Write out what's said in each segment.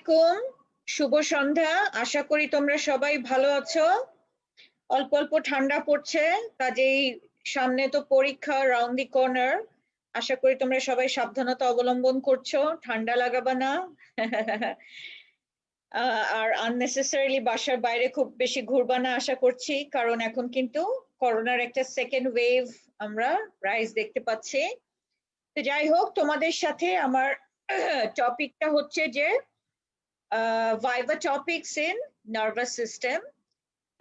আলাইকুম, শুভ সন্ধ্যা। আশা করি তোমরা সবাই ভালো আছো। অল্প অল্প ঠান্ডা পড়ছে, কাজেই সামনে তো পরীক্ষা, রাউন্ড দি কর্নার। আশা করি তোমরা সবাই সাবধানতা অবলম্বন করছো, ঠান্ডা লাগাবা না। আর আননেসেসারিলি বাসার বাইরে খুব বেশি ঘুরবা না আশা করছি, কারণ এখন কিন্তু করোনার একটা সেকেন্ড ওয়েভ আমরা রাইজ দেখতে পাচ্ছি। তো যাই হোক, তোমাদের সাথে আমার টপিকটা হচ্ছে যে viva topics in nervous system.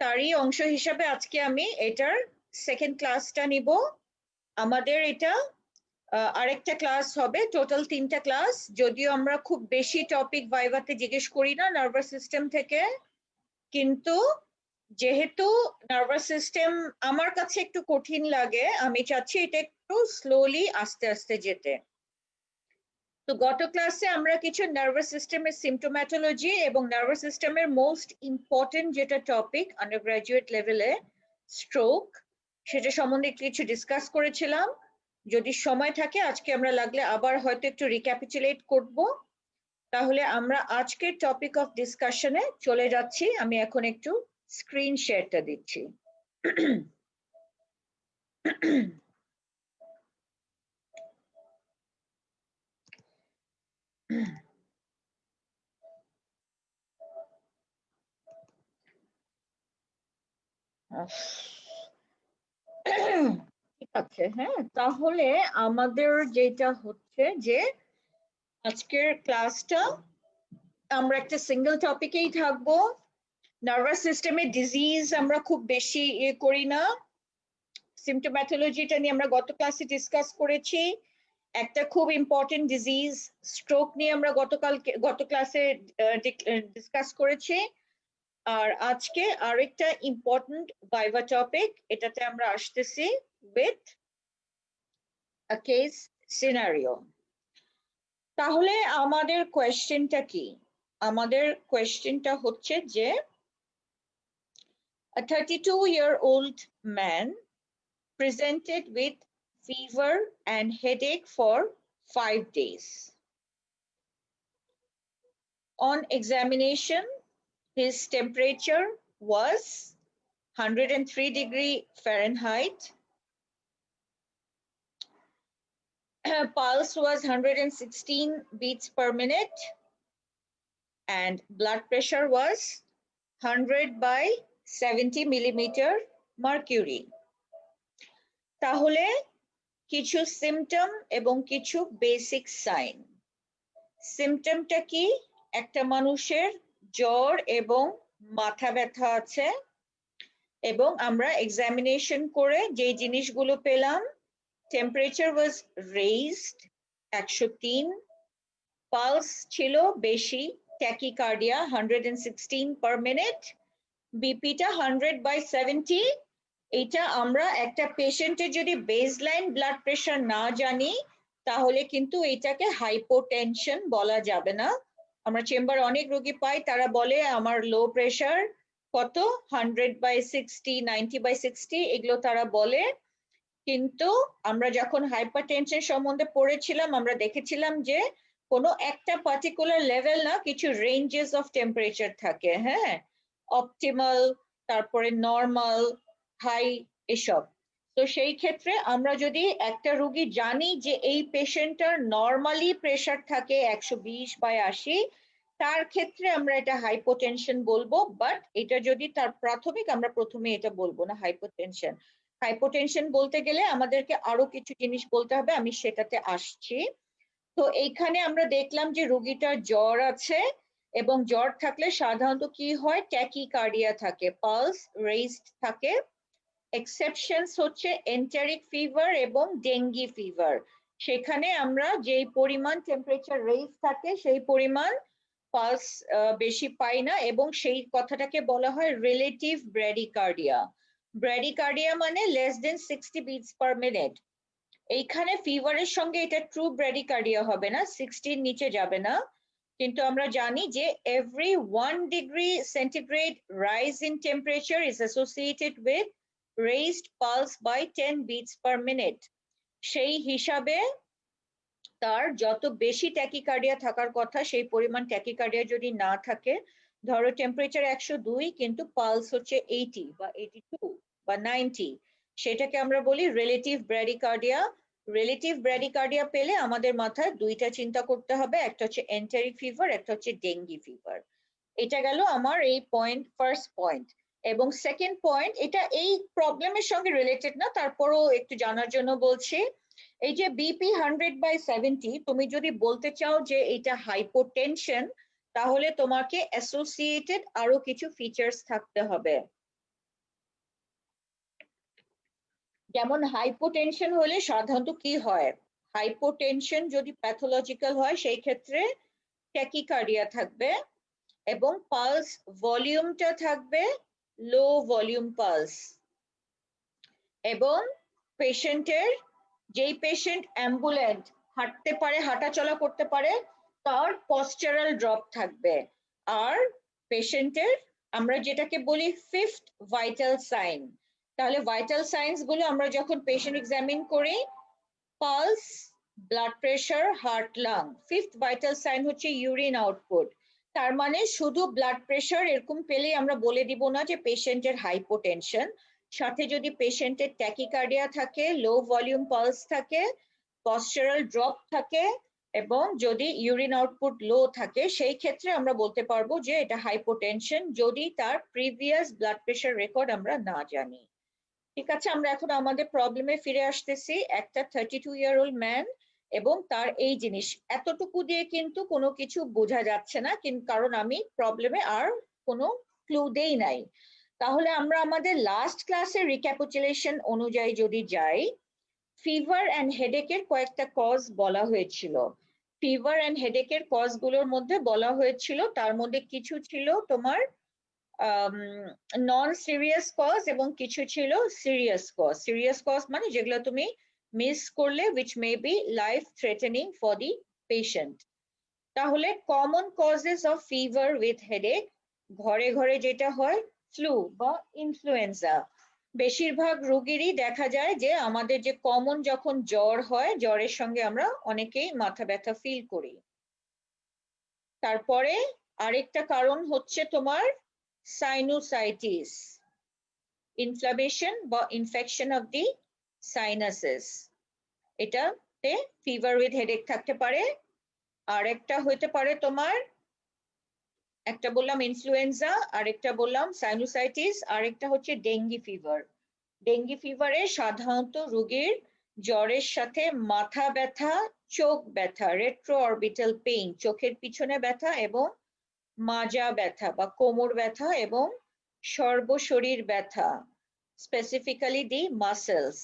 তারই অংশ হিসাবে আজকে আমি এটার সেকেন্ড ক্লাসটা নিব। আমাদের এটা আরেকটা ক্লাস হবে, টোটাল 3টা ক্লাস। যদিও আমরা খুব বেশি টপিক ভাইভাতে জিজ্ঞেস করি না নার্ভাস সিস্টেম থেকে, কিন্তু যেহেতু নার্ভাস সিস্টেম আমার কাছে একটু কঠিন লাগে, আমি চাচ্ছি এটা একটু স্লোলি আস্তে আস্তে যেতে। তো গত ক্লাসে আমরা কিছু নার্ভাস সিস্টেমের সিম্পটোম্যাটোলজি এবং নার্ভাস সিস্টেমের মোস্ট ইম্পর্টেন্ট যেটা টপিক আন্ডার গ্রাজুয়েট লেভেলে, স্ট্রোক, সেটা সম্বন্ধে কিছু ডিসকাস করেছিলাম। যদি সময় থাকে আজকে আমরা লাগলে আবার হয়তো একটু রিক্যাপিচুলেট করব। তাহলে আমরা আজকের টপিক অফ ডিসকাশনে চলে যাচ্ছি। আমি এখন একটু স্ক্রিন শেয়ারটা দিচ্ছি। ঠিক আছে, হ্যাঁ। তাহলে আমাদের যেটা হচ্ছে যে আজকের ক্লাসটা আমরা একটা সিঙ্গেল টপিকেই থাকবো। নার্ভাস সিস্টেমের ডিজিজ আমরা খুব বেশি করি না। সিম্পটোম্যাটোলজিটা নিয়ে আমরা গত ক্লাসে ডিসকাস করেছি। একটা খুব ইম্পর্টেন্ট ডিজিজ স্ট্রোক নিয়ে আমরা গত ক্লাসে ডিসকাস করেছি। আর আজকে আরেকটা ইম্পর্টেন্ট ভাইভা টপিক, এটাতে আমরা আসতেছি উইথ আ কেস সিনারিও। তাহলে আমাদের কোয়েশ্চেনটা কি? আমাদের কোয়েশ্চেনটা হচ্ছে যে a 32-year-old man presented with fever and headache for 5 days. On examination, his temperature was 103 degree Fahrenheit. Pulse was 116 beats per minute and blood pressure was 100/70 millimeter mercury. তাহলে কিছু সিম্পটম এবং কিছু বেসিক সাইন। সিম্পটমটা কি? একটা মানুষের জ্বর এবং মাথা ব্যথা আছে, এবং আমরা এক্সামিনেশন করে যে জিনিসগুলো পেলাম, টেম্পারেচার ওয়াজ রেইজড 103, পালস ছিল বেশি, ট্যাকিকার্ডিয়া 116 পার মিনিট, বিপিটা 100/70। এটা আমরা একটা পেশেন্টের যদি বেসলাইন ব্লাড প্রেশার না জানি তাহলে কিন্তু এটাকে হাইপোটেনশন বলা যাবে না। আমরা চেম্বার অনেক রোগী পাই, তারা বলে আমার লো প্রেশার কত, 100/60, 90/60, এগুলো তারা বলে। কিন্তু আমরা যখন হাইপারটেনশন সম্বন্ধে পড়েছিলাম আমরা দেখেছিলাম যে কোনো একটা পার্টিকুলার লেভেল না, কিছু রেঞ্জেস অফ টেম্পারেচার থাকে, হ্যাঁ, অপটিমাল, তারপরে নর্মাল, হাই, এসব। তো সেই ক্ষেত্রে আমরা যদি একটা রোগী জানি যে এই পেশেন্টটার নর্মালি প্রেশার থাকে 120/80, তার ক্ষেত্রে আমরা এটা হাইপোটেনশন বলবো। বাট এটা যদি তার প্রাথমিক, আমরা প্রথমে এটা বলবো না হাইপোটেনশন। হাইপোটেনশন বলতে গেলে আমাদেরকে আরো কিছু জিনিস বলতে হবে, আমি সেটাতে আসছি। তো এইখানে আমরা দেখলাম যে রোগীটার জ্বর আছে, এবং জ্বর থাকলে সাধারণত কি হয়, ট্যাকিকার্ডিয়া থাকে, পালস রেইজড থাকে। এক্সেপশনস হচ্ছে এন্টারিক ফিভার এবং ডেঙ্গি ফিভার। সেখানে আমরা যেই পরিমাণ টেম্পারেচার রেইজ থাকে সেই পরিমাণ পালস বেশি পাই না, এবং সেই কথাটাকে বলা হয় রিলেটিভ ব্র্যাডিকার্ডিয়া। ব্র্যাডিকার্ডিয়া মানে less than 60 beats per minute. এইখানে ফিভারের সঙ্গে এটা ট্রু ব্র্যাডিকার্ডিয়া হবে না, 60-র নিচে যাবে না। কিন্তু আমরা জানি যে every 1 degree centigrade rise in temperature is associated with raised pulse by 10 beats per minute. সেই হিসাবে তার যত বেশি ট্যাকিকার্ডিয়া থাকার কথা সেই পরিমাণ ট্যাকিকার্ডিয়া যদি না থাকে, ধরো টেম্পারেচার 102 কিন্তু পালস হচ্ছে 80 বা 82 বা 90, সেটাকে আমরা বলি রিলেটিভ ব্র্যাডিকার্ডিয়া। রিলেটিভ ব্র্যাডিকার্ডিয়া পেলে আমাদের মাথায় দুইটা চিন্তা করতে হবে, একটা হচ্ছে এন্টেরিক ফিভার, একটা হচ্ছে ডেঙ্গি ফিভার। এটা গেল আমার এই পয়েন্ট, ফার্স্ট পয়েন্ট। এবং সেকেন্ড পয়েন্ট, এটা এই প্রবলেমের সঙ্গে রিলেটেড না, তারপরও একটু জানার জন্য বলছি। এই যে বিপি 100/70, তুমি যদি বলতে চাও যে এটা হাইপোটেনশন, তাহলে তোমাকে অ্যাসোসিয়েটেড আরো কিছু ফিচার্স থাকতে হবে। যেমন হাইপোটেনশন হলে সাধারণত কি হয়, হাইপোটেনশন যদি প্যাথোলজিক্যাল হয় সেই ক্ষেত্রে ট্যাকিকার্ডিয়া থাকবে এবং পালস ভলিউমটা থাকবে লো ভলিউম পালস, এবং পেশেন্টের, যেই পেশেন্ট অ্যাম্বুলেন্ট হাঁটতে পারে, হাঁটাচলা করতে পারে, তার পশ্চারাল ড্রপ থাকবে। আর পেশেন্টের আমরা যেটাকে বলি ফিফথ ভাইটাল সাইন, তাহলে ভাইটাল সাইন্স গুলো আমরা যখন পেশেন্ট এক্সামিন করি, pulse, blood pressure, heart, lung, fifth vital sign হচ্ছে ইউরিন আউটপুট। তার মানে শুধু ব্লাড প্রেশার এরকম পেলেই আমরা বলে দিব না যে পেশেন্টের হাইপোটেনশন, সাথে যদি পেশেন্টের ট্যাকিকার্ডিয়া থাকে, লো ভলিউম পালস থাকে, পশ্চারাল ড্রপ থাকে এবং যদি ইউরিন আউটপুট লো থাকে, সেই ক্ষেত্রে আমরা বলতে পারবো যে এটা হাইপোটেনশন, যদি তার প্রিভিয়াস ব্লাড প্রেশার রেকর্ড আমরা না জানি। ঠিক আছে, আমরা এখন আমাদের প্রবলেমে ফিরে আসতেছি। একটা 32-year-old ম্যান এবং তার এই জিনিস, এতটুকু দিয়ে কিন্তু কোনো কিছু বোঝা যাচ্ছে না, কিন্তু কারণ আমি প্রবলেমে আর কোনো ক্লু দেই নাই। তাহলে আমরা আমাদের লাস্ট ক্লাসের রিক্যাপিচুলেশন অনুযায়ী যদি যাই, ফিভার অ্যান্ড হেডেকের কয়েকটা কজ বলা হয়েছিল। ফিভার অ্যান্ড হেডেকের কজ গুলোর মধ্যে বলা হয়েছিল, তার মধ্যে কিছু ছিল তোমার নন সিরিয়াস কজ এবং কিছু ছিল সিরিয়াস কজ। সিরিয়াস কজ মানে যেগুলো তুমি মিস করলে which may be life threatening for the patient। তাহলে common causes of fever with headache, ঘরে ঘরে যেটা হয় ফ্লু বা ইনফ্লুয়েঞ্জা। বেশিরভাগ রোগীরই দেখা যায় যে আমাদের যে কমন যখন জ্বর হয়, জ্বরের সঙ্গে আমরা অনেকেই মাথা ব্যথা ফিল করি। তারপরে আরেকটা কারণ হচ্ছে তোমার সাইনোসাইটিস, ইনফ্লামেশন বা ইনফেকশন অফ দি সাইনাসেস, এটাতে ফিভার উইথ হেডেক থাকতে পারে। আর একটা হতে পারে তোমার, একটা বললাম ইনফ্লুয়েঞ্জা, আরেকটা বললাম সাইনোসাইটিস, আরেকটা হচ্ছে ডেঙ্গি ফিভার। ডেঙ্গি ফিভারে সাধারণত রোগীর জ্বরের সাথে মাথা ব্যথা, চোখ ব্যথা, রেট্রো অরবিটাল পেইন, চোখের পিছনে ব্যথা এবং মাজা ব্যথা বা কোমর ব্যথা এবং সর্বশরীর ব্যথা, স্পেসিফিক্যালি দি মাসেলস।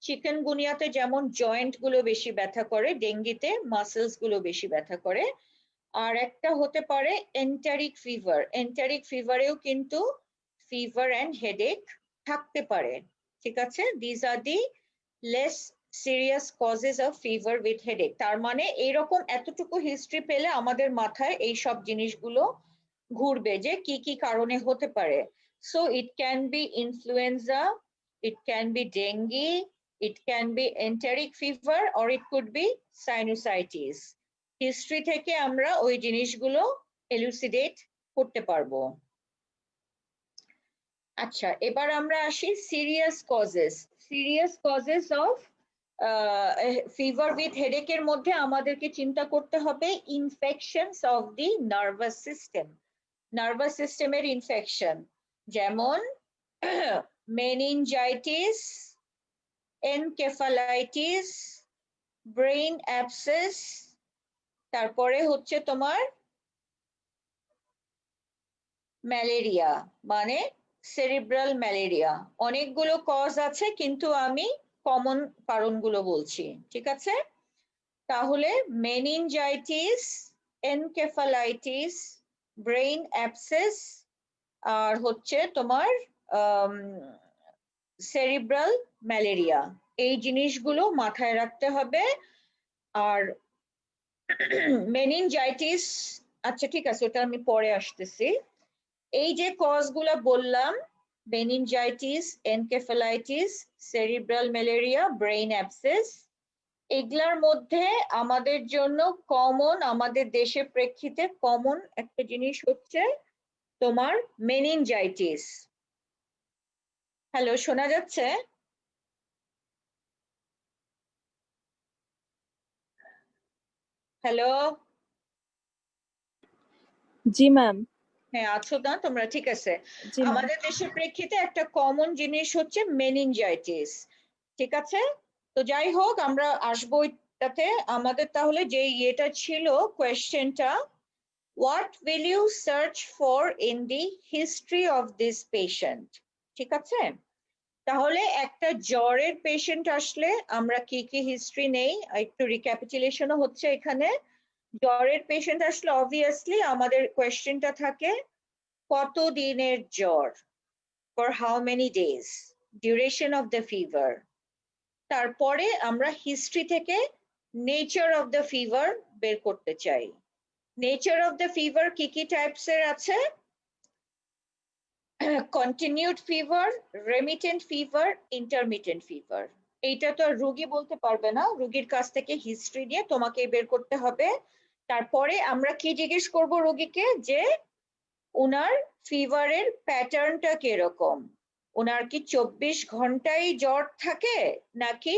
চিকেনগুনিয়াতে যেমন জয়েন্ট গুলো বেশি ব্যথা করে, ডেঙ্গিতে মাসেলস গুলো বেশি ব্যথা করে। আর একটা হতে পারে এন্টারিক ফিভার। এন্টারিক ফিভারেও কিন্তু ফিভার অ্যান্ড হেডেক থাকতে পারে। ঠিক আছে, this are the less serious causes of fever with headache. তার মানে এইরকম এতটুকু হিস্ট্রি পেলে আমাদের মাথায় এই সব জিনিসগুলো ঘুরবে যে কি কি কারণে হতে পারে। So it can be influenza, it can be dengue, it can be enteric fever, or it could be sinusitis. History থেকে আমরা ওই জিনিসগুলো এলুসিডেট করতে পারবো। আচ্ছা, এবার আমরা আসি serious causes. Serious causes of fever with হেডেকের মধ্যে আমাদেরকে চিন্তা করতে হবে infections of the nervous system. Nervous সিস্টেমের ইনফেকশন, যেমন মেনিনজাইটিস, এনকেফালাইটিস, ব্রেইন অ্যাবসেস, তারপরে হচ্ছে তোমার ম্যালেরিয়া মানে সেরিব্রাল ম্যালেরিয়া। অনেকগুলো কজ আছে কিন্তু আমি কমন কারণগুলো বলছি। ঠিক আছে, তাহলে মেনিনজাইটিস, এনকেফালাইটিস, ব্রেইন অ্যাবসেস আর হচ্ছে তোমার সেরিব্রাল ম্যালেরিয়া, এই জিনিসগুলো মাথায় রাখতে হবে। আর মেনিনজাইটিস, আচ্ছা ঠিক আছে, ওটা আমি পরে আসতেছি। এই যে কজগুলো বললাম, meningitis, encephalitis, cerebral malaria, brain abscess, এগুলার মধ্যে আমাদের জন্য কমন, আমাদের দেশের প্রেক্ষিতে কমন একটা জিনিস হচ্ছে তোমার মেনিনজাইটিস। হ্যালো, শোনা যাচ্ছে? হ্যালো, জি ম্যাম। হ্যাঁ আছো না তোমরা? ঠিক আছে। জি ম্যাম। আমাদের দেশের প্রেক্ষিতে একটা কমন জিনিস হচ্ছে মেনিনজাইটিস। ঠিক আছে, তো যাই হোক আমরা আসবো এটাতে। আমাদের তাহলে যে ইয়েটা ছিল কোয়েশ্চেনটা, what will you search for in the history of this patient? ঠিক আছে, তাহলে একটা জ্বরের পেশেন্ট আসলে আমরা কি কি হিস্ট্রি নেই একটু রিক্যাপিচুলেশনও হচ্ছে এখানে। জ্বরের পেশেন্ট আসলে অবভিয়াসলি আমাদের কোয়েশ্চেনটা থাকে কত দিনের জ্বর, for how many days, duration of the fever। তারপরে আমরা হিস্ট্রি থেকে নেচার অফ দ্য ফিভার বের করতে চাই। নেচার অফ দ্য ফিভার কি কি টাইপসের আছে? Continued fever, remittent fever, intermittent fever. এইটা তো আর রোগী বলতে পারবে না, রোগীর কাছ থেকে হিস্ট্রি নিয়ে তোমাকে বের করতে হবে। তারপরে আমরা কি জিজ্ঞেস করব রোগীকে, যে ওনার ফিভারের প্যাটার্নটা কিরকম, ওনার কি 24 ঘন্টাই জ্বর থাকে নাকি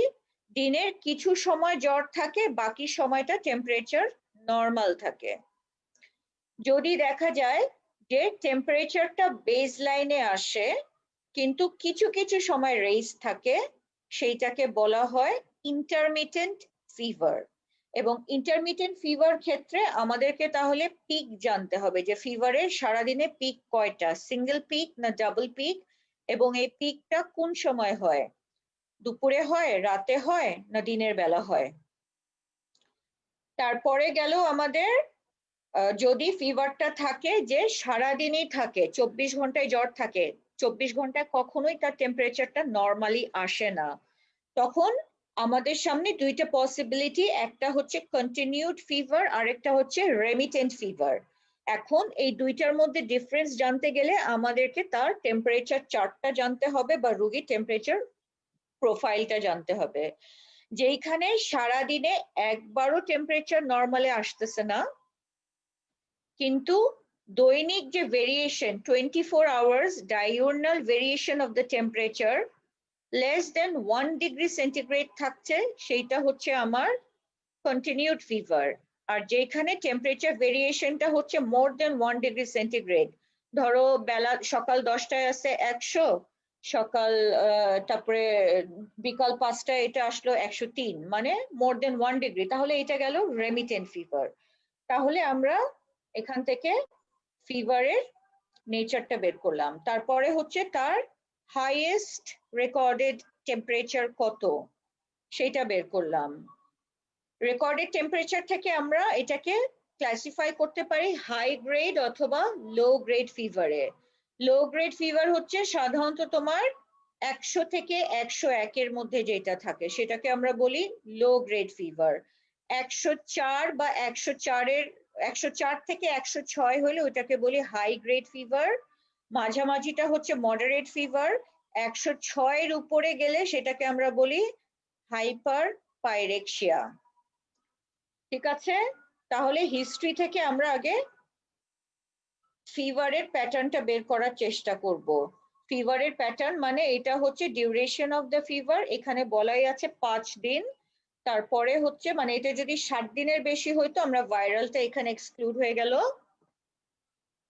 দিনের কিছু সময় জ্বর থাকে বাকি সময়টা টেম্পারেচার নর্মাল থাকে। যদি দেখা যায় যে টেম্পারেচারটা বেস লাইনে আসে কিন্তু কিছু কিছু সময় রেইজ থাকে, সেইটাকে বলা হয় ইন্টারমিটেন্ট ফিভার। এবং ইন্টারমিটেন্ট ফিভার ক্ষেত্রে আমাদেরকে তাহলে পিক জানতে হবে, যে ফিভারের সারাদিনে পিক কয়টা, সিঙ্গেল পিক না ডাবল পিক, এবং এই পিকটা কোন সময় হয়, দুপুরে হয়, রাতে হয় না দিনের বেলা হয়। তারপরে গেল আমাদের যদি ফিভারটা থাকে যে সারাদিনই থাকে, 24 ঘন্টায় জ্বর থাকে, 24 ঘন্টায় কখনোই তার টেম্পারেচারটা নর্মালি আসে না, তখন আমাদের সামনে দুইটা পসিবিলিটি, একটা হচ্ছে কন্টিনিউড ফিভার আর একটা হচ্ছে রেমিটেন্ট ফিভার। এখন এই দুইটার মধ্যে ডিফারেন্স জানতে গেলে আমাদেরকে তার টেম্পারেচার চার্টটা জানতে হবে বা রোগীর টেম্পারেচার প্রোফাইলটা জানতে হবে। যেইখানে সারাদিনে একবারও টেম্পারেচার নর্মালে আসতেছে না, কিন্তু দৈনিক যে variation 24 hours diurnal variation of the temperature less than 1 degree centigrade থাকছে, সেইটা হচ্ছে আমার কন্টিনিউড ফিভার। আর যেখানে টেম্পারেচার ভেরিয়েশনটা হচ্ছে মোর দেন 1 ডিগ্রি সেন্টিগ্রেড, ধরো বেলা সকাল 10টায় আছে 100, সকাল তারপরে বিকাল 5টায় এটা আসলো 103, মানে মোর দেন 1 ডিগ্রি, তাহলে এটা গেল রেমিটেন্ট ফিভার। তাহলে আমরা এখান থেকে ফিভারের নেচারটা বের করলাম। তারপরে হচ্ছে তার হাইয়েস্ট রেকর্ডেড টেম্পারেচার কত সেটা বের করলাম। রেকর্ডেড টেম্পারেচার থেকে আমরা এটাকে ক্লাসিফাই করতে পারি হাই গ্রেড অথবা লো গ্রেড ফিভারে। লো গ্রেড ফিভার হচ্ছে সাধারণত তোমার 100 থেকে 101 এর মধ্যে যেটা থাকে সেটাকে আমরা বলি লো গ্রেড ফিভার। 104 বা 104 থেকে 106 হলে ওটাকে বলি হাই গ্রেড ফিভার। মাঝামাঝিটা হচ্ছে মডারেট ফিভার। 106 এর উপরে গেলে সেটাকে আমরা বলি হাইপার পাইরেক্সিয়া। ঠিক আছে, তাহলে হিস্ট্রি থেকে আমরা আগে ফিভারের প্যাটার্নটা বের করার চেষ্টা করব। ফিভারের প্যাটার্ন মানে এটা হচ্ছে ডিউরেশন অফ দ্য ফিভার, এখানে বলাই আছে 5 দিন। তারপরে হচ্ছে মানে এটা যদি 60 দিনের বেশি হইতো আমরা ভাইরালটা এখানে এক্সক্লুড হয়ে গেল।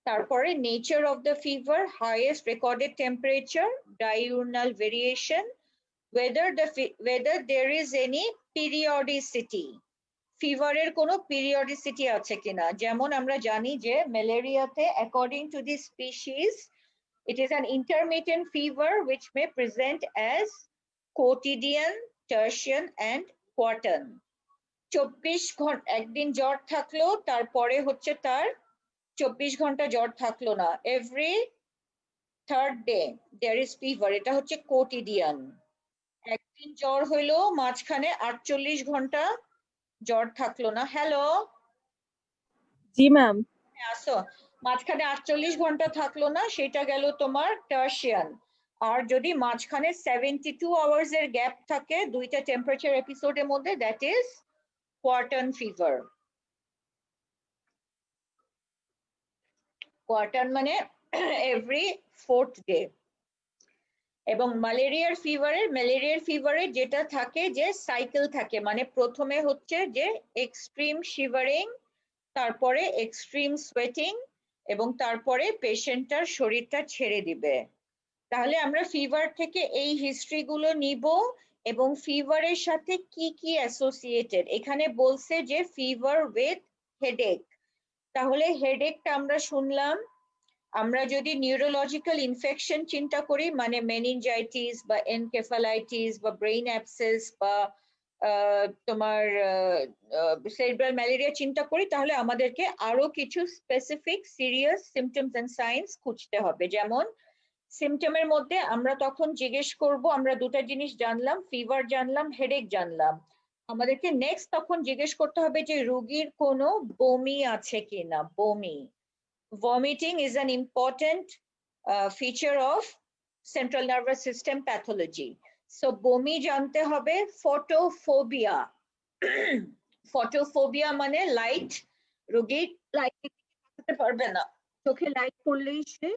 তারপরে nature of the fever, highest recorded temperature, diurnal variation, whether there is any periodicity, ফিভারের কোনো পিরিয়ডিসিটি আছে কিনা। যেমন আমরা জানি যে ম্যালেরিয়াতে according to the species it is an intermittent fever which may present as quotidian, tertian and quartan। 24 ঘন্টা একদিন জ্বর থাকলো, তারপরে হচ্ছে তার 24 ঘন্টা জ্বর থাকলো না, every third day there is fever, এটা হচ্ছে কোটিডিয়ান। একদিন জ্বর হইলো মাঝখানে 48 ঘন্টা জ্বর থাকলো না। হ্যালো, জি ম্যাম। আসো, মাঝখানে 48 ঘন্টা থাকলো না, সেটা গেল তোমার টার্সিয়ান। আর যদি মাঝখানে 72 আওয়ার্স এর গ্যাপ থাকে দুইটা টেম্পারেচার এপিসোডের মধ্যে, দ্যাট ইজ কোয়ার্টার্ন ফিভার। কোয়ার্টার্ন মানে এভরি 4th ডে। এবং ম্যালেরিয়ার ফিভারে যেটা থাকে যে সাইকেল থাকে, মানে প্রথমে হচ্ছে যে এক্সট্রিম শিভারিং, তারপরে এক্সট্রিম সোয়েটিং, এবং তারপরে পেশেন্টটার শরীরটা ছেড়ে দিবে। তাহলে আমরা ফিভার থেকে এই হিস্ট্রি গুলো নিব এবং ফিভারের সাথে কি কি অ্যাসোসিয়েটেড। এখানে বলছে যে ফিভার উইথ হেডেক, তাহলে হেডেকটা আমরা শুনলাম। আমরা যদি নিউরোলজিক্যাল ইনফেকশন চিন্তা করি, মানে মেনিনজাইটিস বা এনকেফালাইটিস বা ব্রেইন অ্যাবসেস বা তোমার সেরিব্রাল ম্যালেরিয়া চিন্তা করি, তাহলে আমাদেরকে আরো কিছু specific serious symptoms and signs খুঁজতে হবে। যেমন সিমটমের মধ্যে আমরা তখন জিজ্ঞেস করব, আমরা দুটা জিনিস জানলাম, ফিভার জানলাম, হেডেক জানলাম। আমাদেরকে নেক্সট তখন জিজ্ঞেস করতে হবে যে রোগীর কোনো বমি আছে কিনা। বমি, vomiting is an important feature of central nervous system pathology. So বমি জানতে হবে। ফটোফোবিয়া, ফটোফোবিয়া মানে লাইট, রোগী লাইট দেখতে পারবে না, চোখে লাইট পড়লেই সে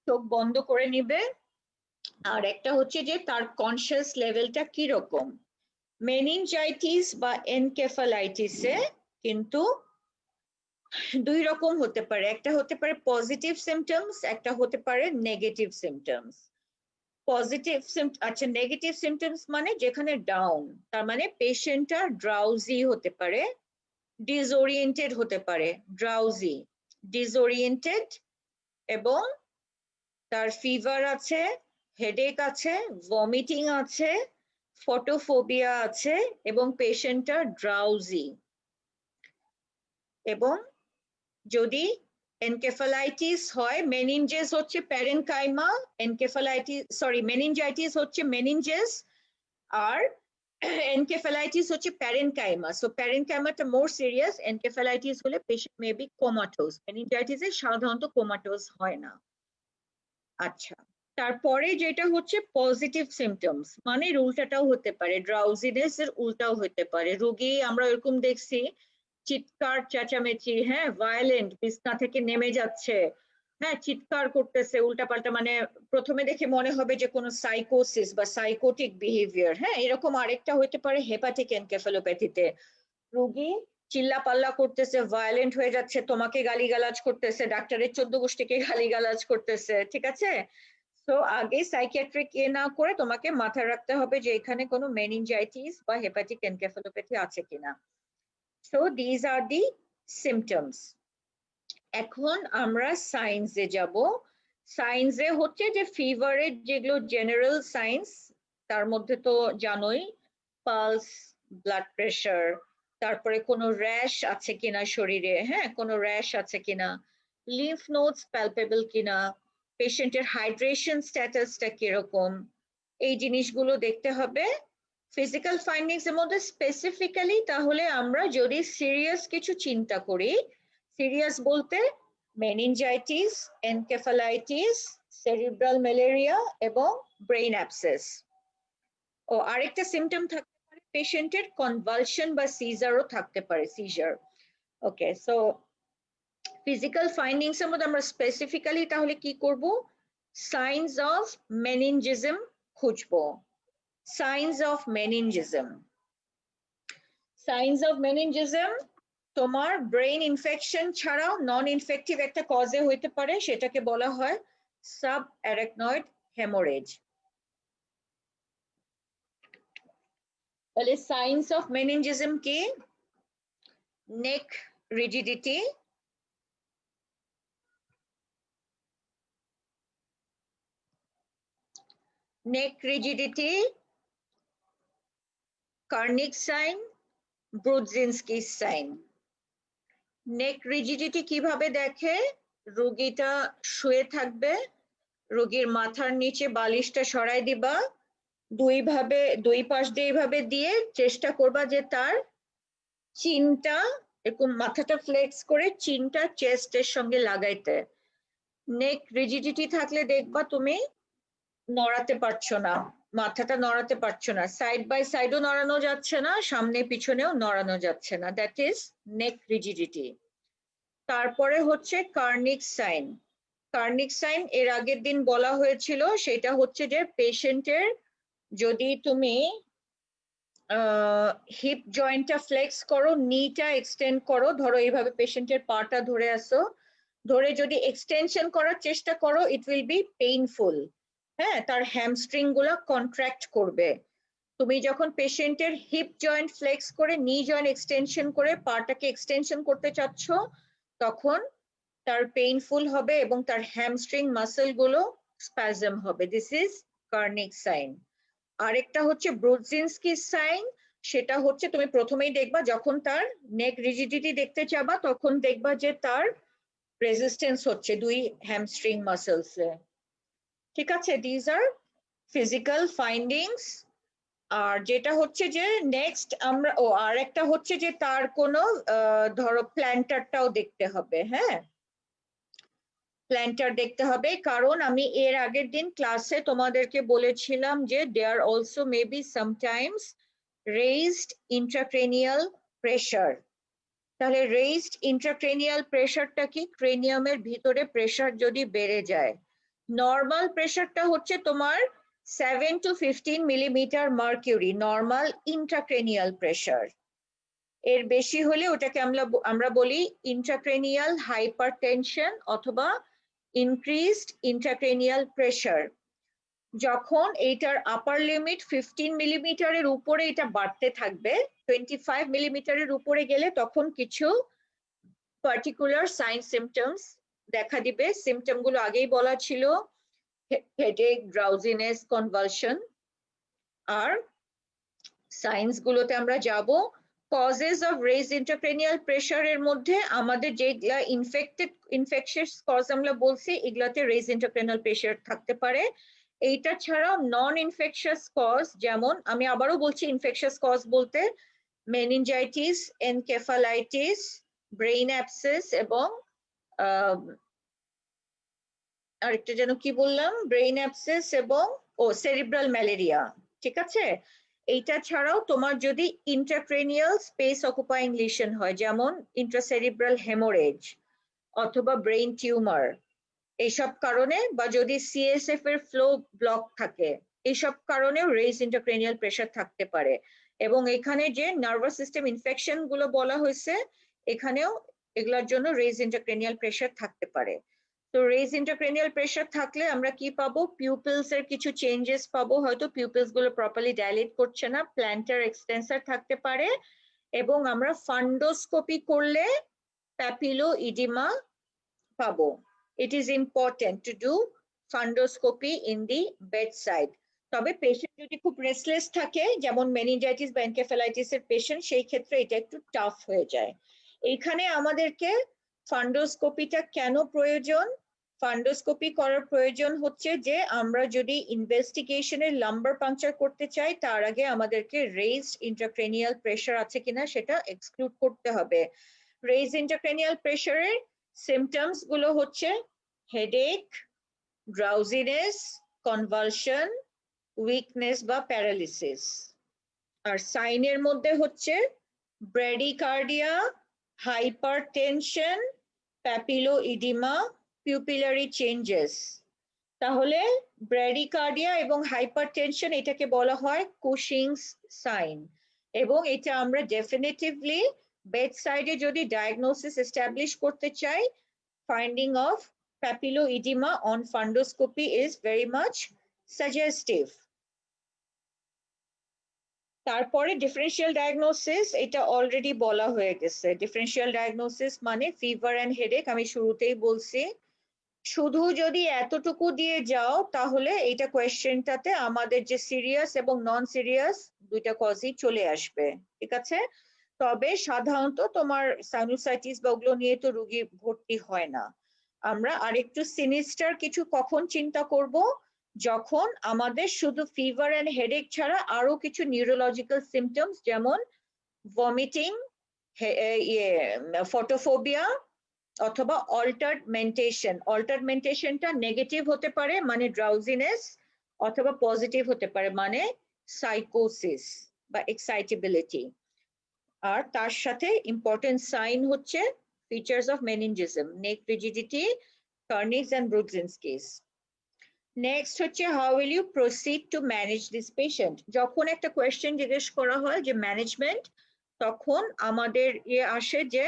চোখ বন্ধ করে নিবে। আর একটা হচ্ছে যে তার কনসিয়াস লেভেলটা কি রকম। মেনিনজাইটিস বা এনকেফালাইটিসে কিন্তু দুই রকম হতে পারে, একটা হতে পারে পজিটিভ সিমটমস, একটা হতে পারে নেগেটিভ সিমটমস। পজিটিভ আচ্ছা, নেগেটিভ সিমটমস মানে যেখানে ডাউন, তার মানে পেশেন্টটা ড্রাউজি হতে পারে, ডিসওরিয়েন্টেড হতে পারে। ড্রাউজি, ডিসওরিয়েন্টেড, এবং তার ফিভার আছে, হেডেক আছে, ভমিটিং আছে, ফটোফোবিয়া আছে, এবং পেশেন্টটা ড্রাউজি। এবং যদি এনকেফালাইটিস হয়, মেনিনজেস হচ্ছে প্যারেনকাইমা, মেনিনজাইটিস হচ্ছে মেনিনজেস, আর এনকেফালাইটিস হচ্ছে প্যারেনকাইমা। সো প্যারেনকাইমাটা মোর সিরিয়াস, এনকেফালাইটিস হলে পেশেন্ট মে বি কোমাটোস। মেনিনজাইটিসে সাধারণত কোমাটোস হয় না। আচ্ছা, তারপরে যেটা হচ্ছে পজিটিভ সিমটমস, মানে উল্টাটাও হতে পারে, ড্রাউজিনেস এর উল্টাও হতে পারে। রোগী আমরা এরকম দেখছি চিৎকার চেঁচামেচি, হ্যাঁ, ভায়োলেন্ট, বিছনা থেকে নেমে যাচ্ছে, হ্যাঁ, চিৎকার করতেছে উল্টাপাল্টা, মানে প্রথমে দেখে মনে হবে যে কোনো সাইকোসিস বা সাইকোটিক বিহেভিয়ার। হ্যাঁ, এরকম আরেকটা হতে পারে হেপাটিক এনকেফালোপ্যাথিতে, রোগী চিল্লাপাল্লা করতেছে, ভায়োলেন্ট হয়ে যাচ্ছে, তোমাকে গালিগালাজ করতেছে, ডাক্তারের 14 গোষ্ঠীকে গালিগালাজ করতেছে। ঠিক আছে, তো আগে সাইকিয়াট্রিক না করে তোমাকে মাথায় রাখতে হবে যে এখানে কোনো মেনিনজাইটিস বা হেপাটিক এনকেফালোপ্যাথি আছে কিনা। So these are the symptoms. এখন আমরা সাইন্সে যাব। সাইন্সে হচ্ছে যে ফিভারের যেগুলো জেনারেল সাইন্স, তার মধ্যে তো জানোই পালস, ব্লাড প্রেশার, তারপরে কোনো র্যাশ আছে কিনা শরীরে, হ্যাঁ, কোনো র্যাশ আছে কিনা, লিম্ফ নোডস প্যালপেবল কিনা, পেশেন্টের হাইড্রেশন স্ট্যাটাসটা কিরকম, এই জিনিসগুলো দেখতে হবে। ফিজিক্যাল ফাইন্ডিংস এর মধ্যে স্পেসিফিক্যালি তাহলে আমরা যদি সিরিয়াস কিছু চিন্তা করি, সিরিয়াস বলতে মেনিনজাইটিস, এনকেফালাইটিস, সেরিব্রাল ম্যালেরিয়া এবং ব্রেইন অ্যাবসেস। ও আরেকটা সিমটম থাকতে পারে পেশেন্টের কনভালশন বা সিজারও থাকতে পারে, সিজার। ওকে, সো ফিজিক্যাল ফাইন্ডিংস এর মধ্যে আমরা স্পেসিফিক্যালি তাহলে কি করব, সাইন্স অফ মেনিনজিজম খুঁজবো। সাইন্স অফ মেনিনজিজম, সাইন্স অফ মেনিনজিজম তোমার ব্রেইন ইনফেকশন ছাড়াও নন ইনফেক্টিভ একটা কজে হইতে পারে, সেটাকে বলা হয় সাব অ্যারাকনয়েড হেমোরেজ। তাহলে সাইন্স অফ মেনিনজিজম কি, neck rigidity, neck rigidity, Karnick sign, Brudzinski sign. Neck rigidity কিভাবে দেখে, রোগীটা শুয়ে থাকবে, রোগীর মাথার নিচে বালিশটা সরাই দিবা, দুই পাশ দিয়ে এইভাবে দিয়ে চেষ্টা করবা যে তার চিনটা এরকম মাথাটা ফ্লেক্স করে চিনটা চেস্টের সঙ্গে লাগাইতে। নেক রিজিডিটি থাকলে দেখবা তুমি নড়াতে পারছো না, মাথাটা নড়াতে পারছো না, সাইড বাই সাইডও নড়ানো যাচ্ছে না, সামনে পিছনেও নড়ানো যাচ্ছে না, দ্যাট ইজ নেক রিজিডিটি। তারপরে হচ্ছে কার্নিক সাইন। কার্নিক সাইন এর আগের দিন বলা হয়েছিল, সেটা হচ্ছে যে পেশেন্টের যদি তুমি হিপ জয়েন্টটা ফ্লেক্স করো, নিটা এক্সটেন্ড করো, ধরো এইভাবে পেশেন্টের পাটা ধরে আসো, ধরে যদি এক্সটেনশন করার চেষ্টা করো ইট উইল বি পেইনফুল। হ্যাঁ, তার হ্যামস্ট্রিং গুলো কন্ট্রাক্ট করবে। তুমি যখন পেশেন্টের হিপ জয়েন্ট ফ্লেক্স করে নি জয়েন্ট এক্সটেনশন করে পাটাকে এক্সটেনশন করতে চাচ্ছ, তখন তার পেইনফুল হবে এবং তার হ্যামস্ট্রিং মাসল গুলো স্প্যাজম হবে। This is Kernig sign. আরেকটা হচ্ছে ব্রুডজিনস্কি সাইন। সেটা হচ্ছে তুমি প্রথমেই দেখবা যখন তার নেক রিজিডিটি দেখতে চাবা, তখন দেখবা যে তার রেজিস্টেন্স হচ্ছে দুই হ্যামস্ট্রিং মাসলসে। ঠিক আছে, দিজ আর ফিজিক্যাল ফাইন্ডিংস। আর যেটা হচ্ছে যে নেক্সট আমরা আর একটা হচ্ছে যে তার কোনো ধরো প্ল্যান্টারটাও দেখতে হবে। হ্যাঁ, প্ল্যান্টার দেখতে হবে, কারণ আমি এর আগের দিন ক্লাসে তোমাদেরকে বলেছিলাম যে there also maybe sometimes raised intracranial pressure. তাহলে রেইজড ইন্ট্রাক্রেনিয়াল প্রেশারটা কি? ক্রেনিয়ামের ভিতরে প্রেশার যদি বেড়ে যায়, নর্মাল প্রেশারটা হচ্ছে তোমার 7 to 15 millimetre mercury, normal intracranial pressure. এর বেশি হলে ওটাকে আমরা বলি ইন্ট্রাক্রেনিয়াল হাইপারটেনশন অথবা ইনক্রিজড ইন্ট্রাক্রেনিয়াল প্রেশার। যখন এইটার আপার লিমিট 15 মিলিমিটারের উপরে এটা বাড়তে থাকবে, 25 মিলিমিটারের উপরে গেলে তখন কিছু পার্টিকুলার সাইন সিমটমস দেখা দিবে। সিমটম গুলো আগেই বলা ছিল, হেডেক, ড্রাউজিনেস, কনভালশন। আর সাইন্স গুলোতে আমরা যাব। Causes of raised intracranial pressure এর মধ্যে আমাদের যেগুলা ইনফেকশাস কজ আমরা বলছি, এগুলাতে রেইজড ইন্ট্রাক্রেনিয়াল প্রেশার থাকতে পারে। এইটা ছাড়াও নন ইনফেকশাস কজ, যেমন আমি আবারও বলছি ইনফেকশাস কজ বলতে মেনিনজাইটিস, এনকেফালাইটিস, ব্রেইন অ্যাবসেস এবং আরেকটা যেন কি বললাম, ব্রেইন অ্যাবসেস এবং সেরিব্রাল ম্যালেরিয়া। ঠিক আছে, এইটা ছাড়াও তোমার যদি ইন্ট্রাক্রেনিয়াল স্পেস অকুপাইং লিশন হয়, যেমন ইন্ট্রাসেরিব্রাল হেমোরেজ অথবা ব্রেইন টিউমার, এইসব কারণে, বা যদি সিএসএফ এর ফ্লো ব্লক থাকে, এইসব কারণেও রেইজ ইন্ট্রাক্রেনিয়াল প্রেশার থাকতে পারে। এবং এখানে যে নার্ভাস সিস্টেম ইনফেকশন গুলো বলা হয়েছে, এখানেও এগুলোর জন্য রেইজ ইন্ট্রাক্রেনিয়াল প্রেশার থাকতে পারে। তো রেইজ ইন্ট্রাক্রেনিয়াল প্রেশার থাকলে আমরা কি পাবো? পিউপিলস এর কিছু চেঞ্জেস পাবো, হয়তো পিউপিলস গুলো প্রপারলি ডাইলেট করছে না, প্ল্যান্টার এক্সটেন্সার থাকতে পারে, এবং আমরা ফান্ডোস্কোপি করলে প্যাপিলো ইডিমা পাবো। It is important to do fundoscopy in the bedside. তবে পেশেন্ট যদি খুব রেস্টলেস থাকে, যেমন মেনিনজাইটিস বা এনকেফালাইটিস এর পেশেন্ট, সেই ক্ষেত্রে এটা একটু টাফ হয়ে যায়। এইখানে আমাদেরকে ফান্ডোস্কোপিটা কেন প্রয়োজন? ফান্ডোস্কোপি করার প্রয়োজন হচ্ছে যে আমরা যদি ইনভেস্টিগেশনের লাম্বার পাংচার করতে চাই, তার আগে আমাদেরকে রেইজড ইন্ট্রাক্রেনিয়াল প্রেশার আছে কিনা সেটা এক্সক্লুড করতে হবে। রেইজড ইন্ট্রাক্রেনিয়াল প্রেশারের সিমটমস গুলো হচ্ছে হেডেক, ড্রাউজিনেস, কনভালশন, উইকনেস বা প্যারালিসিস। আর সাইনের মধ্যে হচ্ছে bradycardia, hypertension, papilloedema, pupillary changes. তাহলে ব্র্যাডিকার্ডিয়া এবং হাইপারটেনশন, এটাকে বলা হয় কুশিংস সাইন, এবং এটা আমরা ডেফিনেটিভলি বেডসাইডে যদি ডায়াগনোসিস এস্টাবলিশ করতে চাই, finding of papilloedema on fundoscopy is very much suggestive. তারপরে ডিফারেন্সিয়াল ডায়াগনোসিস, এটা অলরেডি বলা হয়ে গেছে। ডিফারেন্সিয়াল ডায়াগনোসিস মানে ফিভার এন্ড হেডেক, আমি শুরুতেই বলছি। শুধু যদি এতটুকু দিয়ে যাও তাহলে এইটা কোয়েশ্চেনটাতে আমাদের যে সিরিয়াস এবং নন সিরিয়াস দুইটা কজই চলে আসবে। ঠিক আছে, তবে সাধারণত তোমার সাইনোসাইটিস বা ওগুলো নিয়ে তো রোগী ভর্তি হয় না। আমরা আরেকটু সিনিস্টার কিছু কখন চিন্তা করব? যখন আমাদের শুধু ফিভার এন্ড হেডেক ছাড়া আরো কিছু নিউরোলজিক্যাল সিমটমস, যেমন ভমিটিং, ফটোফোবিয়া অথবা অল্টার্ড মেন্টেশন। অল্টার্ড মেন্টেশনটা নেগেটিভ হতে পারে, মানে ড্রাউজিনেস, অথবা পজিটিভ হতে পারে, মানে সাইকোসিস বা এক্সাইটেবিলিটি। আর তার সাথে ইম্পর্টেন্ট সাইন হচ্ছে features of meningism, neck rigidity, Carnegie's and Brudzinski's. Next হচ্ছে how will you proceed to manage this patient. যখন একটা কোয়েশ্চেন জিজ্ঞেস করা হয় যে ম্যানেজমেন্ট, তখন আমাদের আসে যে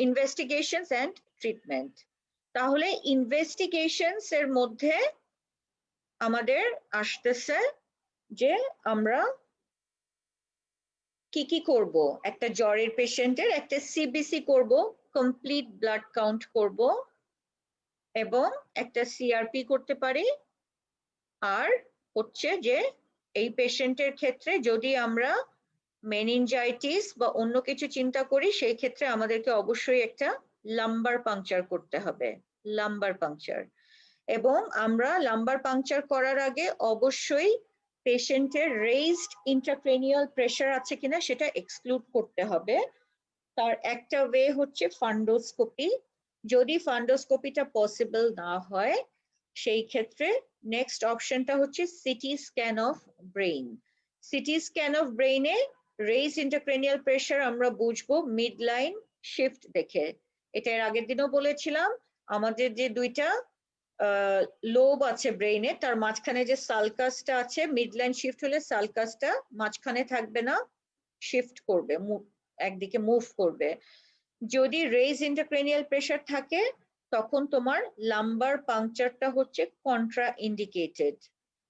ইনভেস্টিগেশনস এন্ড ট্রিটমেন্ট। তাহলে ইনভেস্টিগেশনস এর মধ্যে আমাদের আসতেছে যে আমরা কি কি করব। একটা জ্বরের পেশেন্টের একটা সিবিসি করব, কমপ্লিট ব্লাড কাউন্ট করব, এবং একটা সিআরপি করতে পারি। আর হচ্ছে যে এই পেশেন্টের ক্ষেত্রে যদি আমরা মেনিনজাইটিস বা অন্য কিছু চিন্তা করি, সেই ক্ষেত্রে আমাদেরকে অবশ্যই একটা লাম্বার পাংচার করতে হবে, লাম্বার পাংচার। এবং আমরা লাম্বার পাংচার করার আগে অবশ্যই পেশেন্টের রেইজড ইন্ট্রাক্রেনিয়াল প্রেশার আছে কিনা সেটা এক্সক্লুড করতে হবে। তার একটা ওয়ে হচ্ছে ফান্ডোস্কোপি। যদি ফান্ডোস্কোপিটা পসিবল না হয়, সেই ক্ষেত্রে নেক্সট অপশনটা হচ্ছে CT scan of brain. CT scan of ব্রেইনে রেইজ ইন্টারক্রেনিয়াল প্রেশার আমরা বুঝবো মিড লাইন শিফট দেখে। এটা এর আগের দিনও বলেছিলাম, আমাদের যে দুইটা লোব আছে ব্রেইনে, তার মাঝখানে যে সালকাসটা আছে, মিড লাইন শিফট হলে সালকাসটা মাঝখানে থাকবে না, শিফট করবে, একদিকে মুভ করবে। যদি রেইজ ইন্টারক্রেনিয়াল প্রেশার থাকে, তখন তোমার লাম্বার পাংচারটা হচ্ছে কন্ট্রা ইন্ডিকেটেড।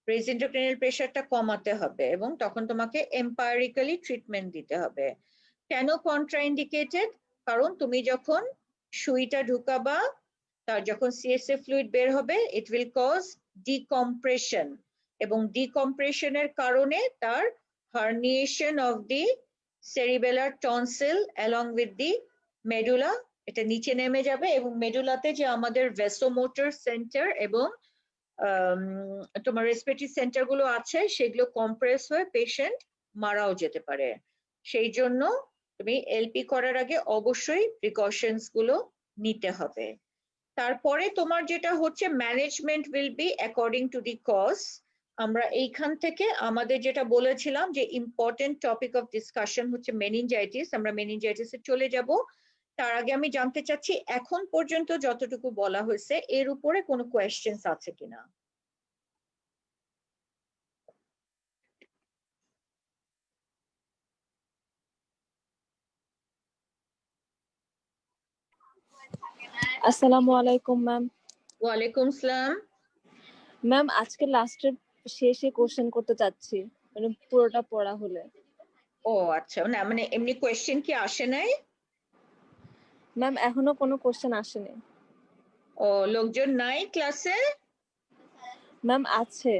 রেইজ ইন্টারক্রেনিয়াল প্রেশারটা কমাতে হবে এবং তখন তোমাকে এম্পায়ারিক্যালি ট্রিটমেন্ট দিতে হবে। কেন কন্ট্রা ইন্ডিকেটেড? কারণ তুমি যখন সুইটা ঢুকাবা, তার যখন সিএসএফ ফ্লুইড বের হবে, ইট উইল কজ ডিকম্প্রেশন, এবং ডিকম্প্রেশনের কারণে তার herniation of the cerebellar tonsil along with the medulla, এটা নিচে নেমে যাবে, এবং মেডুলাতে যে আমাদের ভেসোমোটর সেন্টার এবং তোমার রেসপিরেটরি সেন্টার গুলো আছে, সেগুলো কম্প্রেস হয়ে পেশেন্ট মারাও যেতে পারে। সেই জন্য তুমি এলপি করার আগে অবশ্যই প্রিকশনস গুলো নিতে হবে। তারপরে তোমার যেটা হচ্ছে management will be according to the cause. আমরা এইখান থেকে আমাদের যেটা বলেছিলাম যে ইম্পর্টেন্ট টপিক অফ ডিসকাশন হচ্ছে মেনিনজাইটিস, আমরা মেনিনজাইটিসে চলে যাব। তার আগে আমি জানতে চাচ্ছি এখন পর্যন্ত যতটুকু বলা হয়েছে এর উপরে কোনো কোয়েশ্চেন্স আছে কিনা। আসসালামু আলাইকুম ম্যাম। ওয়ালাইকুম আসসালাম। ম্যাম আজকে লাস্টের শেষে কোশ্চেন করতে চাচ্ছি, মানে পুরোটা পড়া হলে। ও আচ্ছা, না মানে এমনি কোয়েশ্চেন কি আসে নাই? ম্যাম এখনো কোনো কোশ্চেন আসেনি। ও, লোকজন নাই ক্লাসে? ম্যাম আছে।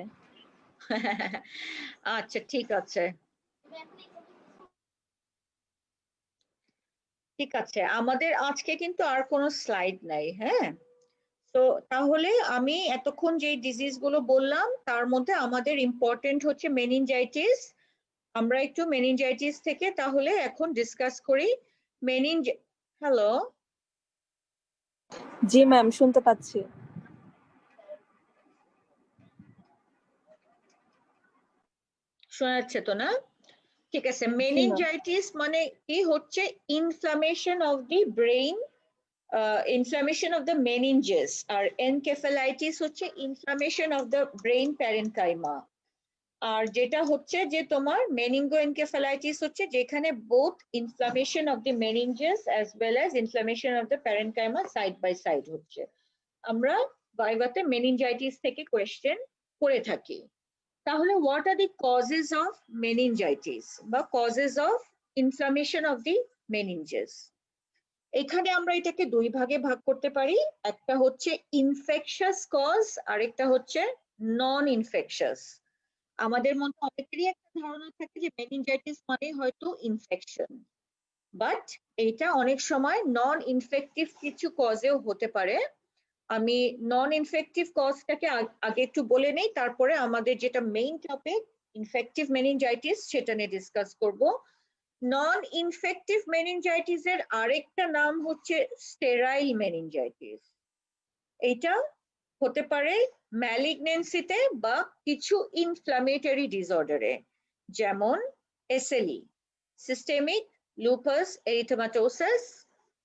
আচ্ছা ঠিক আছে, ঠিক আছে। আমাদের আজকে কিন্তু আর কোনো স্লাইড নাই, হ্যাঁ। তো তাহলে আমি এতক্ষণ যে ডিজিজ গুলো বললাম তার মধ্যে আমাদের ইম্পর্টেন্ট হচ্ছে মেনিনজাইটিস। আমরা একটু মেনিনজাইটিস থেকে তাহলে এখন ডিসকাস করি। হ্যালো, জি ম্যাম শুনতে পাচ্ছি। শোনা যাচ্ছে তো না? ঠিক আছে। জি ম্যাম। মেনিনজাইটিস মানে কি হচ্ছে inflammation of the brain, inflammation of the meninges, আর এনকেফালাইটিস হচ্ছে inflammation of the brain parenchyma. আর যেটা হচ্ছে যে তোমার মেনিনগো এনকেফালাইটিস হচ্ছে যেখানে both inflammation of the meninges as well as inflammation of the parenchyma side by side হচ্ছে। আমরা ভাইভাতে মেনিনজাইটিস থেকে কোয়েশ্চেন করে থাকি। তাহলে what are the causes of meningitis বা causes of inflammation of the meninges? এখানে আমরা এটাকে দুই ভাগে ভাগ করতে পারি। একটা হচ্ছে ইনফেকশাস কজ, আর একটা হচ্ছে নন ইনফেকশাস। আমাদের মধ্যে অনেকেরই একটা ধারণা থাকে যে মেনিনজাইটিস মানে হয়তো ইনফেকশন, বাট এটা অনেক সময় নন ইনফেক্টিভ কিছু কজেও হতে পারে। আমি নন ইনফেক্টিভ কজটাকে আগে একটু বলে নেই, তারপরে আমাদের যেটা মেইন টপিক ইনফেক্টিভ মেনিনজাইটিস সেটা নিয়ে ডিসকাস করব। নন ইনফেক্টিভ মেনিনজাইটিস এর আরেকটা নাম হচ্ছে স্টেরাইল মেনিনজাইটিস। এটা হতে পারে ম্যালিগনেন্সিতে বা কিছু ইনফ্ল্যামেটরি ডিসঅর্ডারে, যেমন এসএলই, সিস্টেমিক লুপাস এরিথেমাটোসাস।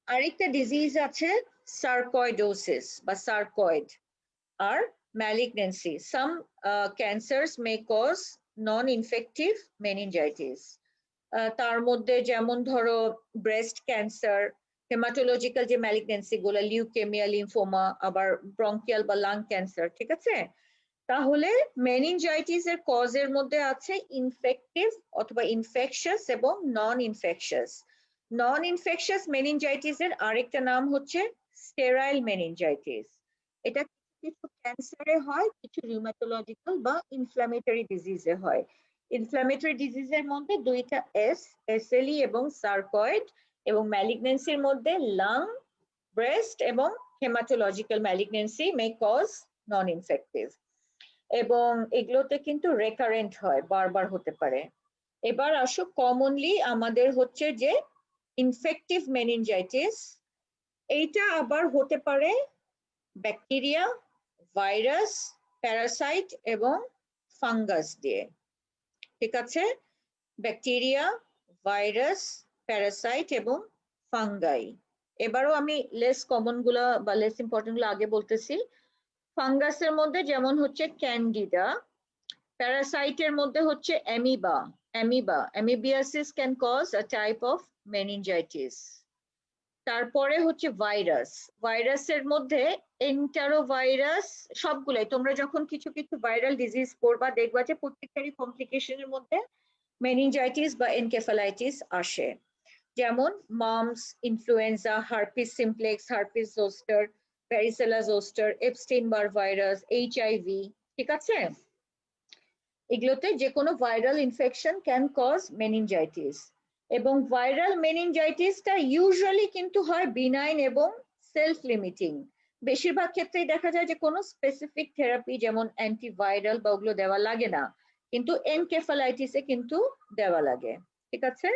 আরেকটা ডিজিজ আছে সার্কয়েডোসিস বা সার্কয়েড। আর malignancy. Some cancers may cause non-infective meningitis. তার মধ্যে যেমন ধরো ব্রেস্ট ক্যান্সার, হেমাটোলজিক্যাল যে ম্যালিগনেন্সি গুলো, লিউকেমিয়া, লিম্ফোমা, আবার ব্রঙ্কিয়াল বা লাং ক্যান্সার, ঠিক আছে? তাহলে মেনিনজাইটিস এর কজের মধ্যে আছে ইনফেক্টিভ অথবা ইনফেকশাস এবং নন ইনফেকশাস। নন ইনফেকশাস মেনিনজাইটিস এর আরেকটা নাম হচ্ছে স্টেরাইল মেনিনজাইটিস। এটা কিছু ক্যান্সারে হয়, কিছু রিউমাটোলজিক্যাল বা ইনফ্ল্যামেটরি ডিজিজে হয়। ইনফ্ল্যামেটরি ডিজিজের মধ্যে দুইটা এসএলই এবং সার্কয়েড, এবং ম্যালিগনেন্সির মধ্যে লাং, ব্রেস্ট এবং হেমাটোলজিক্যাল ম্যালিগনেন্সি মে কজ নন ইনফেক্টিভ। এবং এগুলোতে কিন্তু রেকারেন্ট হয়, বারবার হতে পারে। এবার আসো কমনলি আমাদের হচ্ছে যে ইনফেক্টিভ মেনিনজাইটিস, এইটা আবার হতে পারে ব্যাকটেরিয়া, ভাইরাস, প্যারাসাইট এবং ফাঙ্গাস দিয়ে, ঠিক আছে? ব্যাকটেরিয়া, ভাইরাস, প্যারাসাইট এবং ফাঙ্গাই। এবারও আমি লেস কমন গুলা বা লেস ইম্পর্টেন্ট গুলো আগে বলতেছি। ফাঙ্গাসের মধ্যে যেমন হচ্ছে ক্যান্ডিডা, প্যারাসাইটের মধ্যে হচ্ছে amoebiasis can cause a type of meningitis. তারপরে হচ্ছে ভাইরাস, ভাইরাসের মধ্যে এন্টারোভাইরাস, সবগুলাই তোমরা যখন কিছু কিছু ভাইরাল ডিজিজ পড়বা দেখবা যে প্রত্যেকটারই কমপ্লিকেশনের মধ্যে মেনিনজাইটিস বা এনকেফালাইটিস আসে, যেমন mumps, influenza, herpes simplex, herpes zoster, varicella zoster, Epstein Barr virus, HIV, ঠিক আছে? এগুলোতে যে কোনো viral infection can cause meningitis. এবং ভাইরাল মেনিনজাইটিসটা ইউজুয়ালি কিন্তু হয় বিনাইন এবং সেলফ লিমিটিং। বেশিরভাগ ক্ষেত্রেই দেখা যায় যে কোনো স্পেসিফিক থেরাপি যেমন অ্যান্টিভাইরাল বা ওগুলো দেওয়া লাগে না, কিন্তু এনকেফালাইটিসে কিন্তু দেওয়া লাগে, ঠিক আছে?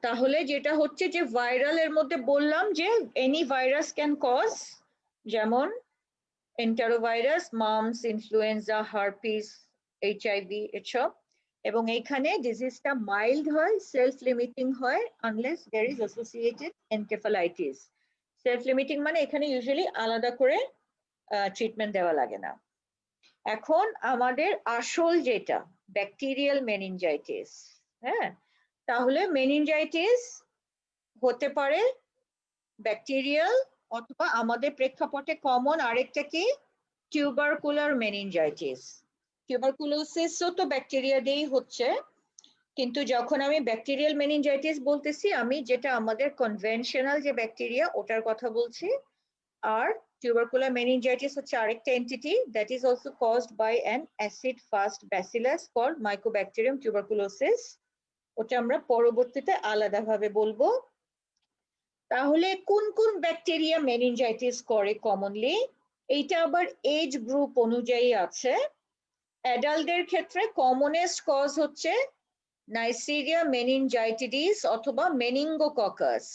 তাহলে যেটা হচ্ছে যে ভাইরাল এর মধ্যে বললাম যে এনি ভাইরাস ক্যান কজ, যেমন enterovirus, mumps, influenza, herpes, HIV এসব। এবং এইখানে ডিজিজটা মাইল্ড হয়, সেলফ লিমিটিং হয় unless there is associated encephalitis. Self limiting মানে এখানে ইউজুয়ালি আলাদা করে ট্রিটমেন্ট দেওয়া লাগে না। এখন আমাদের আসল যেটা ব্যাকটেরিয়াল মেনিনজাইটিস, হ্যাঁ, তাহলে মেনিনজাইটিস হতে পারে ব্যাকটেরিয়াল অথবা আমাদের প্রেক্ষাপটে কমন আরেকটা কি টিউবারকুলার মেনিনজাইটিস। টিউবারকুলোসিসও তো ব্যাকটেরিয়া দিয়েই হচ্ছে, কিন্তু যখন আমি ব্যাকটেরিয়াল মেনিনজাইটিস বলতেছি আমি যেটা আমাদের কনভেনশনাল যে ব্যাকটেরিয়া ওটার কথা বলছি। আর tubercular meningitis হচ্ছে আরেকটা entity that is also caused by an acid fast bacillus called Mycobacterium tuberculosis। ওটা আমরা পরবর্তীতে আলাদাভাবে বলবো। তাহলে কোন কোন ব্যাকটেরিয়া মেনিনজাইটিস করে কমনলি, এইটা আবার এজ গ্রুপ অনুযায়ী আছে। অ্যাডাল্টদের ক্ষেত্রে কমনেস্ট কজ হচ্ছে নাইসেরিয়া মেনিনজাইটিডিস অথবা মেনিঙ্গোককাস।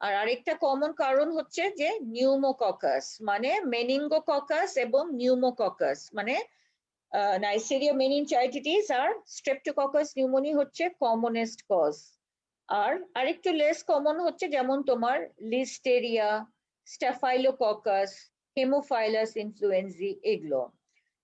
আর আরেকটা কমন কারণ হচ্ছে যে নিউমোককাস, মানে মেনিঙ্গোককাস এবং নিউমোককাস, মানে নাইসেরিয়া মেনিনজাইটিস আর স্ট্রেপ্টোককাস নিউমোনি হচ্ছে কমনেস্ট কজ। আর আরেকটু লেস কমন হচ্ছে যেমন তোমার লিস্টেরিয়া, স্ট্যাফাইলোককাস, হেমোফাইলাস ইনফ্লুয়েঞ্জি এগুলো।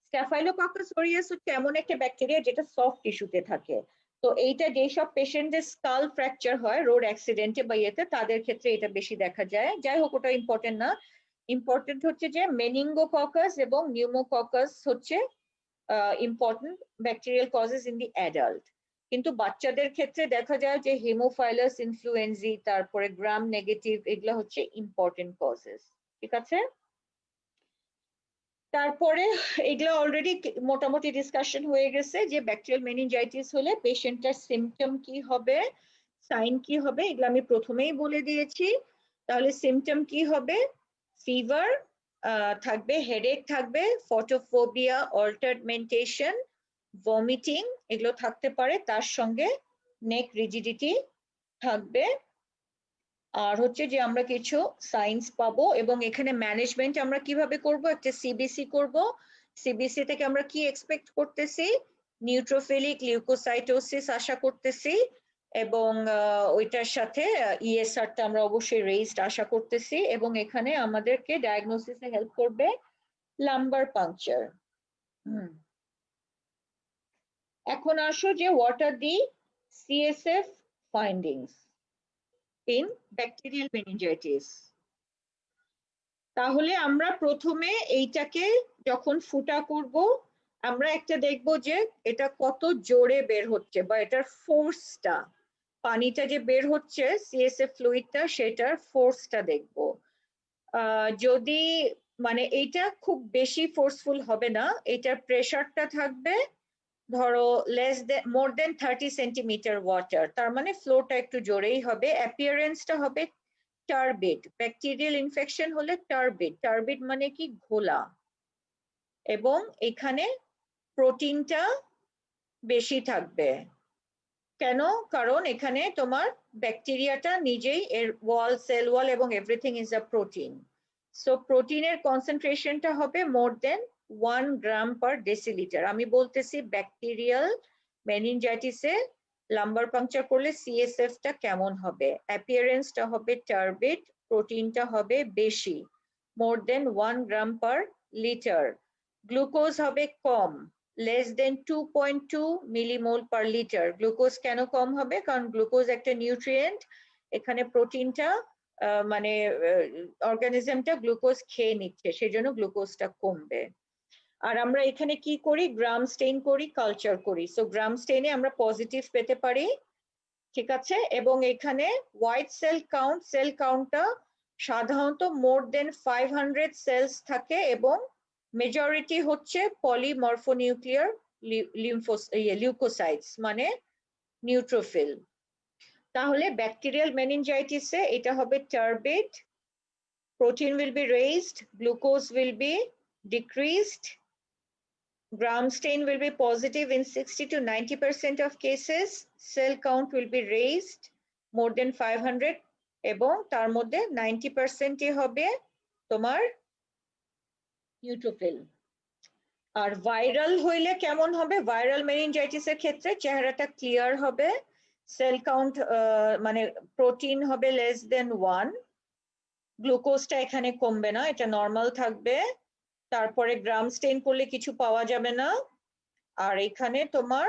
স্ট্যাফাইলোককাস অরিয়াস হচ্ছে এমন একটা ব্যাকটেরিয়া যেটা সফট টিস্যুতে থাকে। তো এইটা যেসব পেশেন্টদের স্কাল ফ্র্যাকচার হয় রোড অ্যাক্সিডেন্টে বা ইয়েতে, তাদের ক্ষেত্রে এটা বেশি দেখা যায়। যাই হোক, ওটা ইম্পর্টেন্ট না। ইম্পর্টেন্ট হচ্ছে যে মেনিঙ্গোককাস এবং নিউমোককাস হচ্ছে important bacterial causes in the adult. কিন্তু বাচ্চাদের ক্ষেত্রে দেখা যায় যে হেমোফাইলাস ইনফ্লুয়েঞ্জি, তারপরে গ্রাম নেগেটিভ, এগুলো হচ্ছে ইম্পর্টেন্ট কজেস, ঠিক আছে? তারপরে এগুলো অলরেডি মোটামুটি ডিসকাশন হয়ে গেছে যে ব্যাকটেরিয়াল মেনিনজাইটিস হলে পেশেন্টটার সিমটম কি হবে, সাইন কি হবে, এগুলো আমি প্রথমেই বলে দিয়েছি। তাহলে সিমটম কি হবে, ফিভার থাকবে, হেডেক থাকবে, ফটোফোবিয়া, অল্টার্ড মেন্টেশন, ভমিটিং এগুলো থাকতে পারে, তার সঙ্গে নেক রিজিডিটি থাকবে। আর হচ্ছে যে আমরা কিছু সায়েন্স পাবো এবং এখানে ম্যানেজমেন্ট আমরা কিভাবে করব, একটা সিবিসি করব। সিবিসি থেকে আমরা কি এক্সপেক্ট করতেছি, নিউট্রোফিলিক লিউকোসাইটোসিস আশা করতেছি এবং ওইটার সাথে ইএসআরটা আমরা অবশ্যই রেইজড আশা করতেছি এবং এখানে আমাদেরকে ডায়াগনোসিসে হেল্প করবে লাম্বার পাংচার। এখন আসো যে what are the CSF findings in bacterial meningitis. তাহলে আমরা প্রথমে এইটাকে যখন ফুটা করব আমরা একটা দেখব যে এটা কত জোরে বের হচ্ছে বা এটার ফোর্সটা, পানিটা যে বের হচ্ছে সিএসএফ ফ্লুইডটা সেটার ফোর্সটা দেখব। যদি মানে এইটা খুব বেশি ফোর্সফুল হবে না, এটার প্রেসারটা থাকবে ধরো মোর দেন 30 সেন্টিমিটার ওয়াটার, তার মানে ফ্লোটা একটু জোরেই হবে, অ্যাপিয়ারেন্সটা হবে টার্বিড। ব্যাকটেরিয়াল ইনফেকশন হলে টার্বিড, টার্বিড মানে কি ঘোলা, এবং এখানে প্রোটিনটা বেশি থাকবে। কেন? কারণ এখানে তোমার ব্যাকটেরিয়াটা নিজেই এর ওয়াল, সেল ওয়াল এবং everything is a protein. So প্রোটিনের কনসেন্ট্রেশনটা হবে মোর দেন 1 গ্রাম পার ডেসিলিটার। আমি বলতেছি ব্যাকটেরিয়াল মেনিনজাইটিসে লাম্বার পাংচার করলে সিএসএফটা কেমন হবে, অ্যাপিয়ারেন্সটা হবে টার্বিড, প্রোটিনটা হবে বেশি মোর দেন 1 গ্রাম পার লিটার, গ্লুকোজ হবে কম less than 2.2 millimole per litre. Glucose কেন কম হবে? কারণ গ্লুকোজ একটা নিউট্রিয়েন্ট, এখানে প্রোটিনটা মানে অর্গানিজমটা গ্লুকোজ খেয়ে নিচ্ছে, সেজন্য গ্লুকোজটা কমবে। আর আমরা এখানে কি করি, গ্রাম স্টেইন করি, কালচার করি। সো গ্রাম স্টেইনে আমরা পজিটিভ পেতে পারি, ঠিক আছে। এবং এখানে হোয়াইট সেল কাউন্টটা সাধারণত মোর দেন 500 সেলস থাকে এবং মেজরিটি হচ্ছে পলিমরফোনিউক্লিয়ার লিউকোসাইটস মানে নিউট্রোফিল। তাহলে ব্যাকটেরিয়াল মেনিনজাইটিসে এটা হবে টার্বিড, protein will be raised, glucose will be decreased, gram stain will be positive in 60 to 90% of cases, cell count will be raised more than 500 এবং তার মধ্যে 90% হবে তোমার নিউট্রোফিল। আর ভাইরাল হইলে কেমন হবে? ভাইরাল মেনিনজাইটিসের ক্ষেত্রে চেহারাটা ক্লিয়ার হবে, সেল কাউন্ট মানে প্রোটিন হবে লেস দেন 1, গ্লুকোজটা এখানে কমবে না, এটা নর্মাল থাকবে, তারপরে গ্রাম স্টেইন করলে কিছু পাওয়া যাবে না, আর এখানে তোমার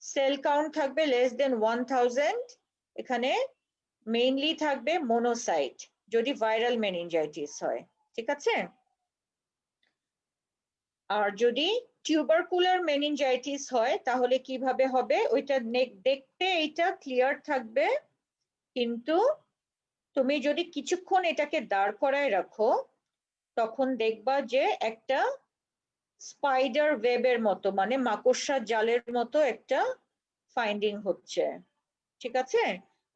সেল কাউন্ট থাকবে লেস দেন 1000, এখানে মেইনলি থাকবে মোনোসাইট যদি ভাইরাল মেনিনজাইটিস হয়, ঠিক আছে। আর যদি টিউবারকুলার মেনিনজাইটিস হয় তাহলে কিভাবে হবে? ওইটা দেখতে এইটা ক্লিয়ার থাকবে, কিন্তু তুমি যদি কিছুক্ষণ এটাকে দাঁড় করায় রাখো তখন দেখবা যে একটা স্পাইডার ওয়েবের মতো মানে মাকড়সার জালের মতো একটা ফাইন্ডিং হচ্ছে, ঠিক আছে।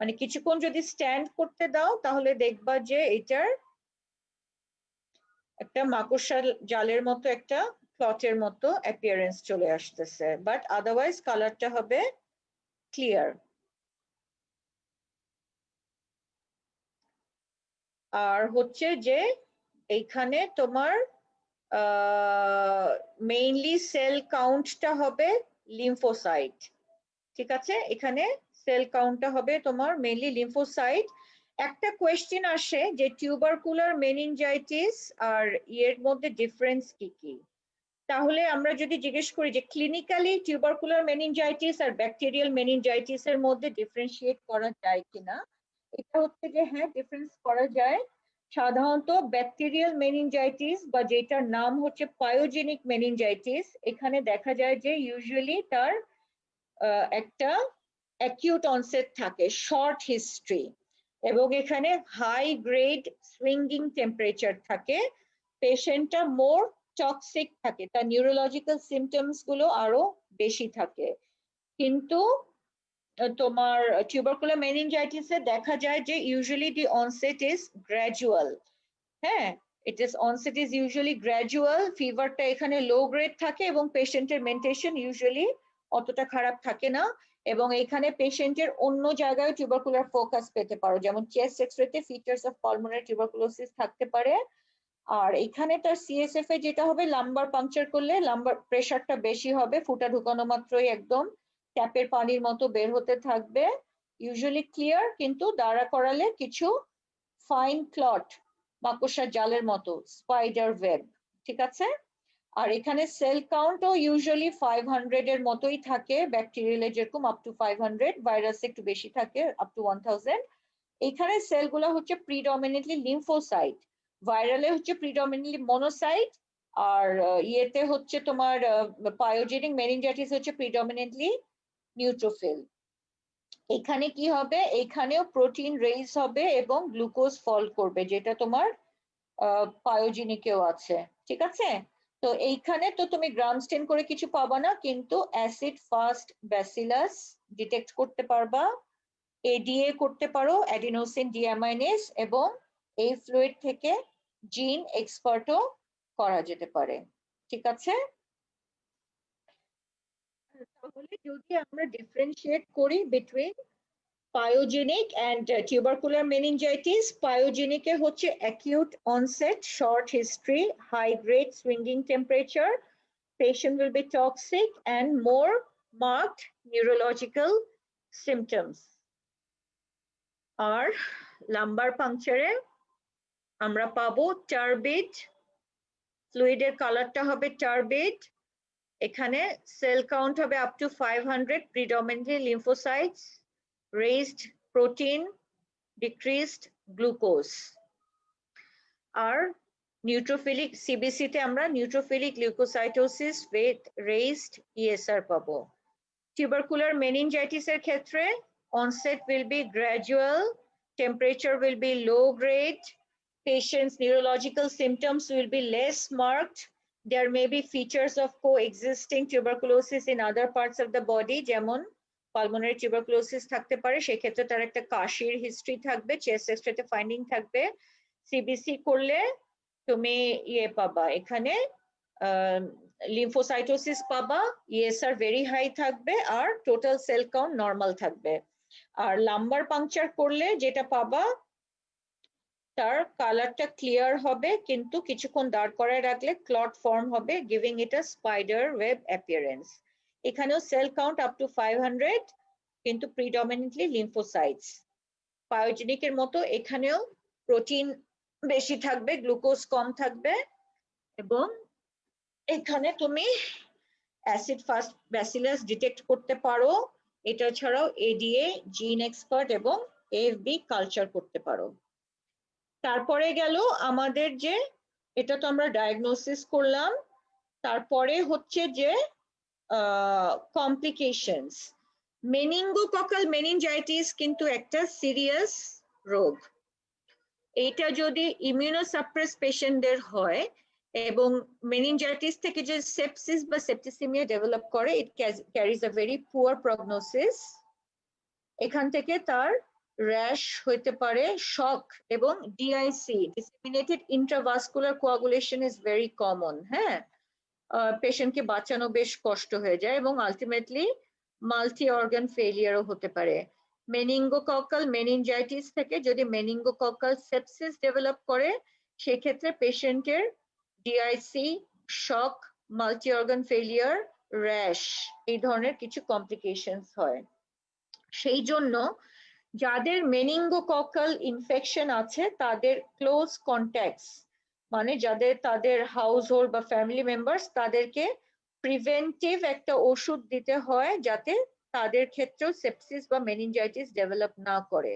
মানে কিছুক্ষণ যদি স্ট্যান্ড করতে দাও তাহলে দেখবা যে এটার একটা মাকড়সার জালের মতো একটা ক্লটের মতো অ্যাপিয়ারেন্স চলে আসতেছে, বাট আদারওয়াইজ কালারটা হবে ক্লিয়ার। আর হচ্ছে যে এইখানে তোমার মেইনলি সেল কাউন্টটা হবে লিম্ফোসাইট, ঠিক আছে। এখানে সেল কাউন্টটা হবে তোমার মেইনলি লিম্ফোসাইট। একটা কোয়েশ্চেন আসে যে টিউবারকুলার মেনিনজাইটিস আর এর মধ্যে ডিফারেন্স কি কি। তাহলে আমরা যদি জিজ্ঞেস করি যে ক্লিনিক্যালি টিউবারকুলার মেনিনজাইটিস আর ব্যাকটেরিয়াল মেনিনজাইটিস এর মধ্যে ডিফারেন্সিয়েট করা যায় কিনা, এটা হচ্ছে যে হ্যাঁ ডিফারেন্স করা যায়। সাধারণত ব্যাকটেরিয়াল মেনিনজাইটিস বা যেটার নাম হচ্ছে পায়োজেনিক মেনিনজাইটিস, এখানে দেখা যায় যে ইউজুয়ালি তার একটা অ্যাকিউট অনসেট থাকে, শর্ট হিস্ট্রি, এবং এখানে হাই গ্রেড সুইঙ্গিং টেম্পারেচার থাকে, পেশেন্টটা মোর টক্সিক থাকে, তার নিউরোলজিক্যাল সিমটমস গুলো আরো বেশি থাকে। কিন্তু তোমার টিউবারকুলার মেনিনজাইটিসে দেখা যায় যে usually the onset is gradual, হ্যাঁ অনসেট ইজ ইউজুয়ালি গ্র্যাজুয়াল, ফিভারটা এখানে লো গ্রেড থাকে এবং পেশেন্টের মেন্টেশন ইউজুয়ালি অতটা খারাপ থাকে না, এবং এখানে পেশেন্টের অন্য জায়গায় টিউবারকুলার ফোকাস পেতে পারো, যেমন চেস্ট এক্সরেতে ফিচার্স অফ পালমোনারি টিউবারকুলোসিস থাকতে পারে। আর এখানে তার সিএসএফ এ যেটা হবে, লাম্বার পাংচার করলে লাম্বার প্রেসারটা বেশি হবে, ফুটা ঢুকানো মাত্রই একদম ট্যাপের পানির মতো বের হতে থাকবে, ইউজুয়ালি ক্লিয়ার, কিন্তু দাঁড়া করালে কিছু ফাইন ক্লট, মাকড়সার জালের মতো, স্পাইডার ওয়েব, ঠিক আছে। আর এখানে সেল কাউন্টও ইউজুয়ালি 500 এর মতোই থাকে, ব্যাকটেরিয়ালে যেরকম আপ টু 500, ভাইরাসে একটু বেশি থাকে আপ টু 1000। এখানে সেলগুলো হচ্ছে প্রিডমিনেন্টলি লিম্ফোসাইট, ভাইরালে হচ্ছে প্রিডমিনেন্টলি মনোসাইট, আর ইয়েতে হচ্ছে তোমার পায়োজেনিক মেনিনজাইটিস হচ্ছে প্রিডমিনেন্টলি নিউট্রোফিল। এখানে কি হবে, এখানেও প্রোটিন রেইজ হবে এবং গ্লুকোজ ফল করবে, যেটা তোমার পায়োজেনিকেও আছে, ঠিক আছে। তো এইখানে তো তুমি গ্রাম স্টেন করে কিছু পাবা না, কিন্তু অ্যাসিড ফাস্ট ব্যাসিলাস ডিটেক্ট করতে পারবা, এডিএ করতে পারো, অ্যাডিনোসিন ডিঅ্যামাইনেজ, এবং এই ফ্লুইড থেকে জিন এক্সপার্টও করা যেতে পারে, ঠিক আছে। তাহলে যদি আমরা ডিফারেন্সিয়েট করি between pyogenic and tubercular meningitis, pyogenic এ হচ্ছে acute onset, short history, high grade swinging temperature, patient will be toxic and more marked neurological symptoms. আর লাম্বার পাংচারে আমরা পাবো টার্বিড, ফ্লুইডের কালারটা হবে টার্বিড, এখানে সেল কাউন্ট হবে up to 500, predominantly lymphocytes, raised protein, decreased glucose. আর নিউট্রোফিলিক সিবিসি তে আমরা neutrophilic leucocytosis with raised ESR পাবো। টিউবারকুলার মেনিনজাইটিস এর ক্ষেত্রে onset will be gradual, temperature will be low grade, patient's neurological symptoms will be less marked, there may be features of coexisting tuberculosis in other parts of the body, যেমন pulmonary tuberculosis থাকতে পারে, সেক্ষেত্রে তার একটা কাশির history থাকবে, chest এক্সরেতে finding থাকবে, CBC করলে তুমি ইয়ে পাবা, এখানে লিম্ফোসাইটোসিস পাবা, ইএসআর ভেরি হাই থাকবে, আর টোটাল সেল কাউন্ট নর্মাল থাকবে। আর লাম্বার পাংচার করলে যেটা পাবা, তার কালারটা ক্লিয়ার হবে, কিন্তু কিছুক্ষণ দাঁড় করায় রাখলে ক্লট ফর্ম হবে, গিভিং ইট আ স্পাইডার ওয়েব অ্যাপিয়ারেন্স। এখানেও সেল কাউন্ট আপ টু 500, কিন্তু প্রিডমিনেন্টলি লিম্ফোসাইটস। পায়োজেনিকের মতো এখানেও প্রোটিন বেশি থাকবে, গ্লুকোজ কম থাকবে, এবং এখানে তুমি অ্যাসিড ফাস্ট ব্যাসিলাস ডিটেক্ট করতে পারো, এটা ছাড়াও এডিএ, জিন এক্সপার্ট এবং এফবি কালচার করতে পারো। তারপরে গেল আমাদের যে, এটা তো আমরা ডায়াগনোসিস করলাম, তারপরে হচ্ছে যে কমপ্লিকেশনস। মেনিনগোককাল মেনিনজাইটিস কিন্তু একটা সিরিয়াস রোগ, এইটা যদি ইমিউনোসাপ্রেস পেশেন্টদের হয় এবং মেনিনজাইটিস থেকে যে সেপসিস বা সেপ্টিসিমিয়া ডেভেলপ করে, it carries a very poor prognosis. এখান থেকে তার র্যাশ হইতে পারে, শক, এবং DIC, disseminated intravascular coagulation is very common, হ্যাঁ, পেশেন্টকে বাঁচানো বেশ কষ্ট হয়ে যায়, এবং আলটিমেটলি মাল্টি অর্গান ফেলিয়ারও হতে পারে। মেনিনগোককাল মেনিনজাইটিস থেকে যদি মেনিনগোককাল সেপসিস ডেভেলপ করে, সেক্ষেত্রে পেশেন্টের ডিআইসি, শক, মাল্টি অর্গান ফেলিয়ার, র্যাশ, এই ধরনের কিছু কমপ্লিকেশনস হয়। সেই জন্য যাদের মেনিনগোককাল ইনফেকশন আছে, তাদের ক্লোজ কন্ট্যাক্টস, মানে যাদের তাদের হাউস হোল্ড বা ফ্যামিলি মেম্বার্স, তাদেরকে প্রিভেন্টিভ একটা ওষুধ দিতে হয়, যাতে তাদের ক্ষেত্রেও সেপসিস বা মেনিনজাইটিস ডেভেলপ না করে।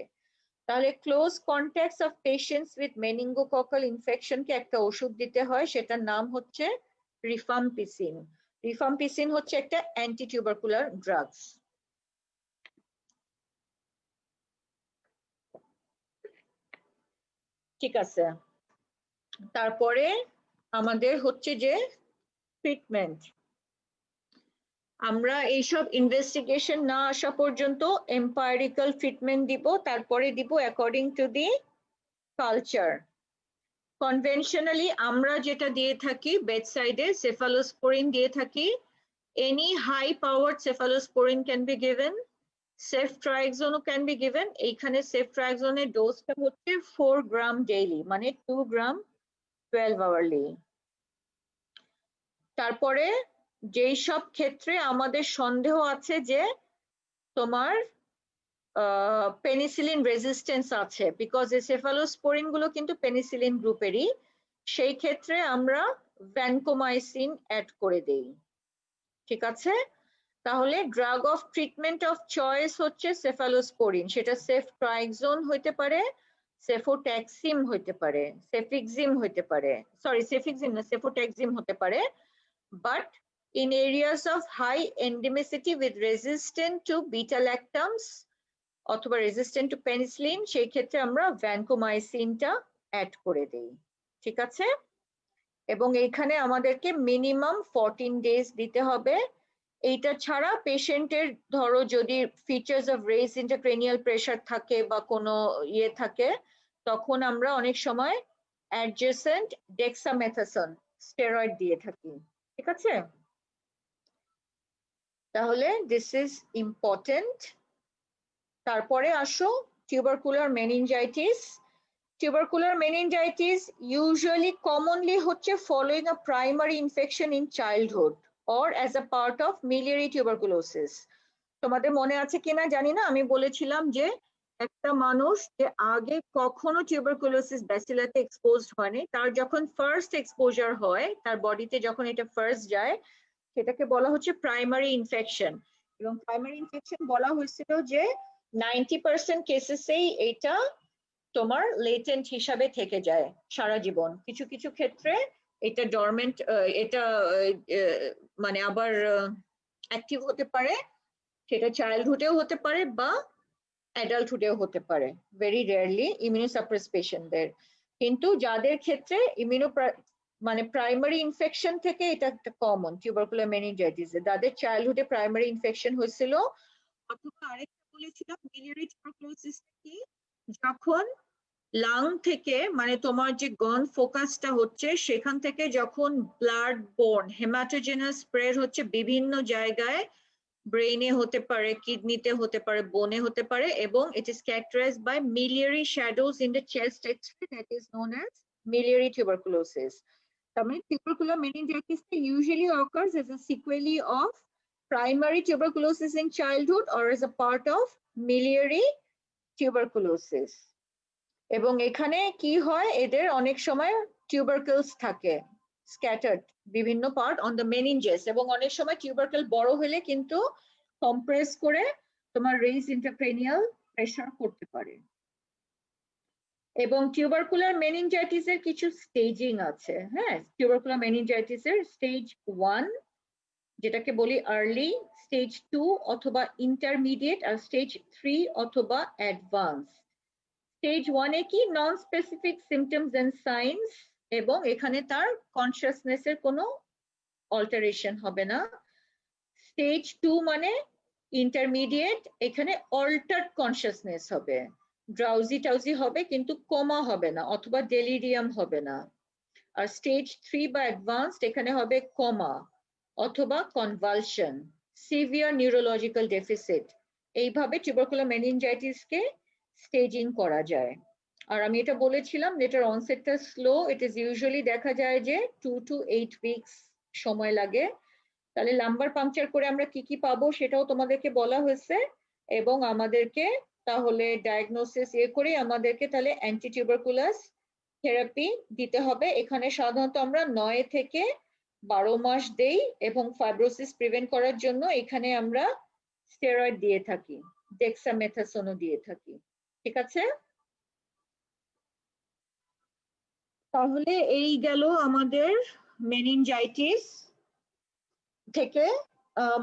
তাহলে close contacts of patients with meningococcal ইনফেকশনকে একটা ওষুধ দিতে হয়, সেটার নাম হচ্ছে রিফাম্পিসিন। রিফাম্পিসিন হচ্ছে একটা অ্যান্টি টিউবারকুলার ড্রাগস। ঠিক আছে, তারপরে আমাদের হচ্ছে যে ট্রিটমেন্ট। আমরা এইসব ইনভেস্টিগেশন না আসা পর্যন্ত এম্পায়ারিক্যাল ট্রিটমেন্ট দিব, তারপরে দিব according to the culture. Conventionally আমরা যেটা দিয়ে থাকি বেডসাইডে, সেফালোস্পোরিন দিয়ে থাকি, Any high powered cephalosporin can be given. Ceftriaxone can be given. এইখানে ceftriaxone ডোজটা হচ্ছে 4 গ্রাম ডেইলি, মানে 2 গ্রাম 12 আওয়ারলি। তারপরে যেই সব ক্ষেত্রে আমাদের সন্দেহ আছে যে তোমার পেনিসিলিন রেজিস্ট্যান্স আছে, বিকজ এই সেফালোস্পোরিন গুলো কিন্তু পেনিসিলিন গ্রুপেরই, সেই ক্ষেত্রে আমরা ভ্যানকোমাইসিন অ্যাড করে দেই। ঠিক আছে, তাহলে drug of treatment of choice হচ্ছে সেফালোস্পোরিন, সেটা সেফট্রাইক্সোন হইতে পারে, সেফোট্যাক্সিম হইতে পারে, সেফিক্সিম হইতে পারে, সরি সেফিক্সিম না, সেফোট্যাক্সিম হতে পারে। But in areas of high endemicity with resistant to beta lactams অথবা রেজিস্ট্যান্ট টু পেনিসিলিন, সেই ক্ষেত্রে আমরা ভ্যানকোমাইসিনটা অ্যাড করে দেই। ঠিক আছে, এবং এইখানে আমাদেরকে মিনিমাম 14 ডেজ দিতে হবে। এইটা ছাড়া পেশেন্টের ধরো যদি features of raised intracranial pressure থাকে বা কোনো ইয়ে থাকে, তখন আমরা অনেক সময় অ্যাডজেসেন্ট ডেক্সামেথাসন স্টেরয়েড দিয়ে থাকি। ঠিক আছে, তাহলে দিস ইজ ইম্পর্টেন্ট। তারপরে আসো tubercular meningitis. Tubercular meningitis usually commonly হচ্ছে following a primary infection in childhood or as a part of miliary tuberculosis. তোমাদের মনে আছে কিনা জানি না, আমি বলেছিলাম যে একটা মানুষ যে আগে কখনো টিউবারকুলোসিস ব্যাসিলাতে এক্সপোজড হয়নি, তার যখন ফার্স্ট এক্সপোজার হয়, তার বডিতে যখন এটা ফার্স্ট যায়, সেটাকে বলা হচ্ছে প্রাইমারি ইনফেকশন। এবং প্রাইমারি ইনফেকশন বলা হয়েছিল যে 90% কেসেসেই এটা তোমার লেটেন্ট হিসাবে থেকে যায় সারা জীবন। কিছু কিছু ক্ষেত্রে এটা ডরমেন্ট, এটা মানে আবার অ্যাক্টিভ হতে পারে, সেটা চাইল্ডহুডেও হতে পারে বা অ্যাডাল্টহুডেও হতে পারে, ভেরি রেয়ারলি ইমিউনোসাপ্রেস পেশেন্টদের। কিন্তু যাদের ক্ষেত্রে মানে প্রাইমারি ইনফেকশন থেকে এটা একটা কমন টিউবারকুলার মেনিনজাইটিস, যাদের চাইল্ডহুডে প্রাইমারি ইনফেকশন হয়েছিল। অথবা আরেকটা বলেছিলাম মিলিয়ারি টিউবারকুলোসিস কি, যখন লাং থেকে মানে তোমার যে গন ফোকাসটা হচ্ছে সেখান থেকে যখন ব্লাড বোর্ন হেমাটোজেনাস স্প্রেড হচ্ছে বিভিন্ন জায়গায়, ব্রেইনে হতে পারে, কিডনিতে হতে পারে, বোনে হতে পারে, এবং it is characterised by miliary shadows in the chest X-ray, that is known as miliary tuberculosis. তার মানে tubercular meningitis usually occurs as a sequelae of primary tuberculosis in childhood or as a part of miliary tuberculosis. এবং এখানে কি হয়, এদের অনেক সময় টিউবারকেলস থাকে স্ক্যাটার্ড বিভিন্ন পার্ট অন দ্য মেনিনজেস, এবং অনেক সময় টিউবারকেল বড় হলে কিন্তু কম্প্রেস করে তোমার রেইজ ইন্টারক্রেনিয়াল প্রেসার করতে পারে। এবং টিউবারকুলার মেনিনজাইটিস এর কিছু স্টেজিং আছে। হ্যাঁ, টিউবারকুলার মেনিনজাইটিস এর স্টেজ 1 যেটাকে বলি আর্লি, স্টেজ 2 অথবা ইন্টারমিডিয়েট, আর স্টেজ 3 অথবা অ্যাডভান্স। স্টেজ 1 এ কি non specific symptoms and signs, এবং এখানে তার কনসিয়াসনেস এর কোনো অল্টারেশন হবে না। স্টেজ 2 মানে ইন্টারমিডিয়েট, এখানে অল্টার্ড কনসিয়াসনেস হবে, ড্রাউজি টাউজি হবে কিন্তু কোমা হবে না অথবা ডেলিরিয়াম হবে না। আর স্টেজ 3 বা অ্যাডভান্সড, এখানে হবে কোমা অথবা কনভালশন, সিভিয়ার নিউরোলজিক্যাল ডেফিসিট। এইভাবে টিউবারকুলার মেনিনজাইটিসকে স্টেজিং করা যায়। আর আমি এটা বলেছিলাম এটার অনসেটটা স্লো, ইট ইজ ইউজুয়ালি দেখা যায় যে 2 to 8 উইকস সময় লাগে। তাহলে লাম্বার পাংচার করে আমরা কি কি পাবো সেটাও তোমাদেরকে বলা হয়েছে, এবং আমাদেরকে তাহলে ডায়াগনোসিস করে আমাদেরকে তাহলে অ্যান্টি টিউবারকুলাস থেরাপি দিতে হবে। এখানে সাধারণত আমরা 9 থেকে 12 মাস দেই, এবং ফাইব্রোসিস প্রিভেন্ট করার জন্য এখানে আমরা স্টেরয়েড দিয়ে থাকি, ডেক্সামেথাসোনও দিয়ে থাকি। ঠিক আছে, তাহলে এই গেল আমাদের মেনিনজাইটিস থেকে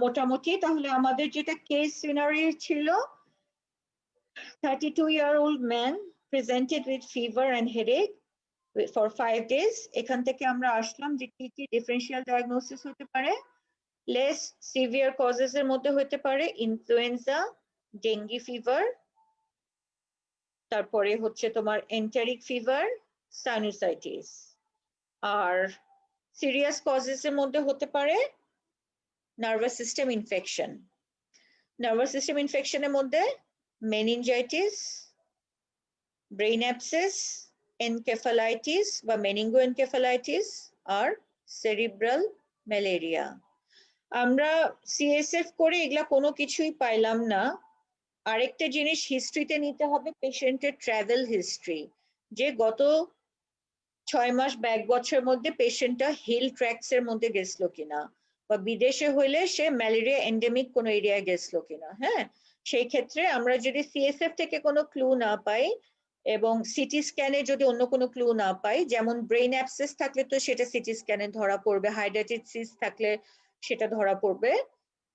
মোটামুটি। তাহলে আমাদের যেটা কেস সিনারি ছিল, 32-year-old man presented with fever and headache for 5 days। এখান থেকে আমরা আসলাম যে কি কি ডিফারেন্সিয়াল ডায়াগনোসিস হতে পারে। লেস সিভিয়ার কজেস এর মধ্যে হতে পারে ইনফ্লুয়েঞ্জা, ডেঙ্গি ফিভার, তারপরে হচ্ছে তোমার এন্টারিক ফিভার, সাইনোসাইটিস। আর সিরিয়াস কজেস এর মধ্যে হতে পারে nervous system infection. Nervous system ইনফেকশনের মধ্যে মেনিনজাইটিস, ব্রেইন অ্যাবসেস, এনকেফালাইটিস বা মেনিঙ্গোএনকেফালাইটিস আর সেরিব্রাল ম্যালেরিয়া। আমরা সিএসএফ করে এগুলা কোনো কিছুই পাইলাম না। আরেকটা জিনিস হিস্ট্রিতে নিতে হবে, পেশেন্টের ট্রাভেল হিস্ট্রি, যে গত 6 মাস বা 1 বছরের মধ্যে পেশেন্টটা হিল ট্র্যাকস এর মধ্যে গেছিল কিনা, বা বিদেশে হইলে সে ম্যালেরিয়া এন্ডেমিক কোন এরিয়ায় গেছিল কিনা। হ্যাঁ, সেই ক্ষেত্রে আমরা যদি সিএসএফ থেকে কোনো ক্লু না পাই এবং সিটি স্ক্যানে যদি অন্য কোনো ক্লু না পাই, যেমন ব্রেইন অ্যাবসেস থাকলে তো সেটা সিটি স্ক্যানে ধরা পড়বে, হাইড্রেটেড সিস থাকলে সেটা ধরা পড়বে।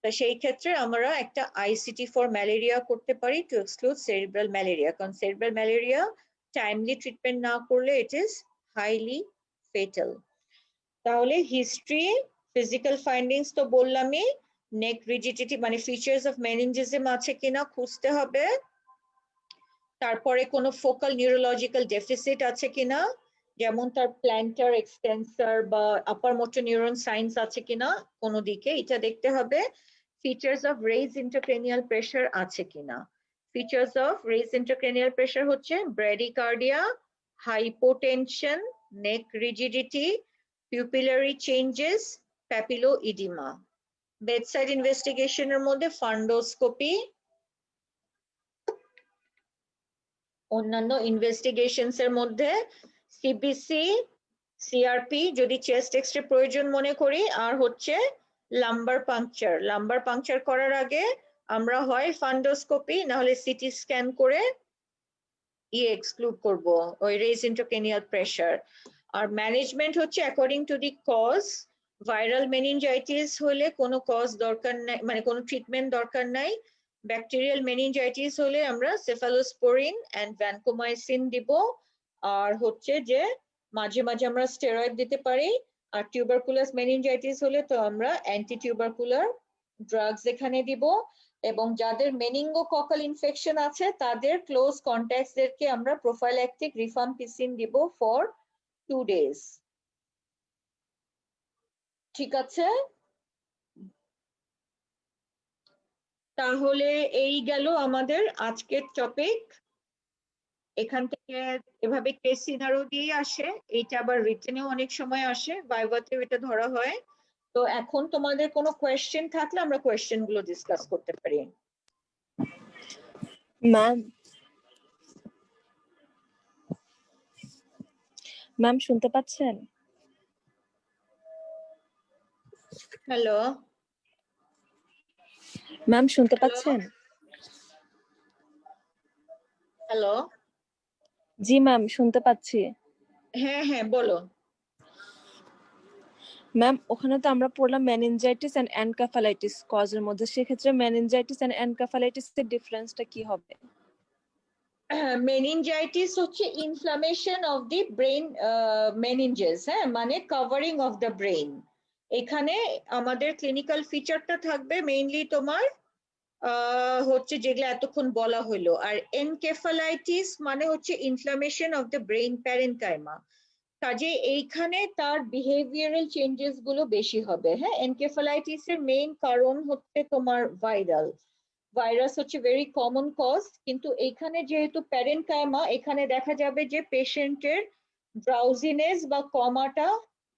তো সেই ক্ষেত্রে আমরা একটা আইসিটি ফর ম্যালেরিয়া করতে পারি টু এক্সক্লুড সেরিব্রাল ম্যালেরিয়া, কারণ সেরিব্রাল ম্যালেরিয়া টাইমলি ট্রিটমেন্ট না করলে ইট ইজ হাইলি ফেটাল। তাহলে হিস্ট্রি, ফিজিক্যাল ফাইন্ডিংস তো বললামই, নেক রিজিডিটি মানে ফিচার্স অফ মেনিনজিজম আছে কিনা খুঁজতে হবে, তারপরে কোনো ফোকাল নিউরোলজিক্যাল ডেফিসিট আছে কিনা, যেমন তার প্ল্যান্টার এক্সটেন্সর বা আপার মোটর নিউরন সাইন্স আছে কিনা কোনো দিকে, এটা দেখতে হবে। Features of raise intracranial pressure আছে কিনা। Features of raise intracranial pressure হচ্ছে ব্র্যাডিকার্ডিয়া, হাইপোটেনশন, নেক রিজিডিটি, পিউপিলারি চেঞ্জেস, প্যাপিলোইডিমা। বেডসাইড ইনভেস্টিগেশনের মধ্যে ফান্ডোস্কোপি, অন্যান্য ইনভেস্টিগেশনস এর মধ্যে সিবিসি, সিআরপি যদি চেস্ট এক্সরে প্রয়োজন মনে করি, আর হচ্ছে লাম্বার পাংচার। লাম্বার পাংচার করার আগে আমরা হয় ফান্ডোস্কোপি না হলে সিটি স্ক্যান করে এক্সক্লুড করব ওই রেজ ইন্ট্রাক্রেনিয়াল প্রেশার। আর ম্যানেজমেন্ট হচ্ছে according to the cause. Viral meningitis হলে কোনো কজ দরকার নাই, মানে কোনো ট্রিটমেন্ট দরকার নাই। ব্যাকটেরিয়াল মেনিনজাইটিস হলে আমরা সেফালোস্পোরিন এন্ড ভ্যানকোমাইসিন দিব, আর হচ্ছে যে মাঝে মাঝে আমরা স্টেরয়েড দিতে পারি। আর টিউবারকুলাস মেনিনজাইটিস হলে তো আমরা অ্যান্টি টিউবারকুলার ড্রাগস এখানে দিব। এবং যাদের মেনিঙ্গোককাল ইনফেকশন আছে তাদের ক্লোজ কন্ট্যাক্টসদেরকে আমরা প্রোফাইল্যাকটিক রিফাম্পিসিন দিব ফর 2 days। ঠিক আছে, তাহলে এই গেল আমাদের আজকের টপিক। এখান থেকে এভাবে কেস সিনারিও দিয়ে আসে, এইটা আবার রিটেনেও অনেক সময় আসে, ভাইভাতেও এটা ধরা হয়। তো এখন তোমাদের কোনো কোয়েশ্চেন থাকলে আমরা কোয়েশ্চেন গুলো ডিসকাস করতে পারি। ম্যাম শুনতে পাচ্ছেন? হ্যালো ম্যাম শুনতে Hello? পাচ্ছেন? হ্যালো, জি ম্যাম শুনতে পাচ্ছি। হ্যাঁ হ্যাঁ বলো। ম্যাম ওখানে তো আমরা পড়লাম মেনিনজাইটিস এন্ড এনকেফালাইটিস কজের মধ্যে, সেক্ষেত্রে মেনিনজাইটিস এন্ড এনকেফালাইটিস এর ডিফারেন্সটা কি হবে? মেনিনজাইটিস হচ্ছে inflammation of the brain meninges, হ্যাঁ, মানে কভারিং অফ দ্য ব্রেন। এখানে আমাদের ক্লিনিক্যাল ফিচারটা থাকবে মেইনলি তোমার হচ্ছে যেগুলো এতক্ষণ বলা হলো। আর এনকেফালাইটিস মানে হচ্ছে inflammation of the brain parenchyma, কাজে এইখানে তার বিহেভিয়ারাল চেঞ্জেস গুলো বেশি হবে। হ্যাঁ, এনকেফালাইটিস এর মেইন কারণ হচ্ছে তোমার ভাইরাল, ভাইরাস হচ্ছে ভেরি কমন কজ, কিন্তু এইখানে যেহেতু প্যারেনকাইমা, এখানে দেখা যাবে যে পেশেন্টের ড্রাউজিনেস বা কমাটা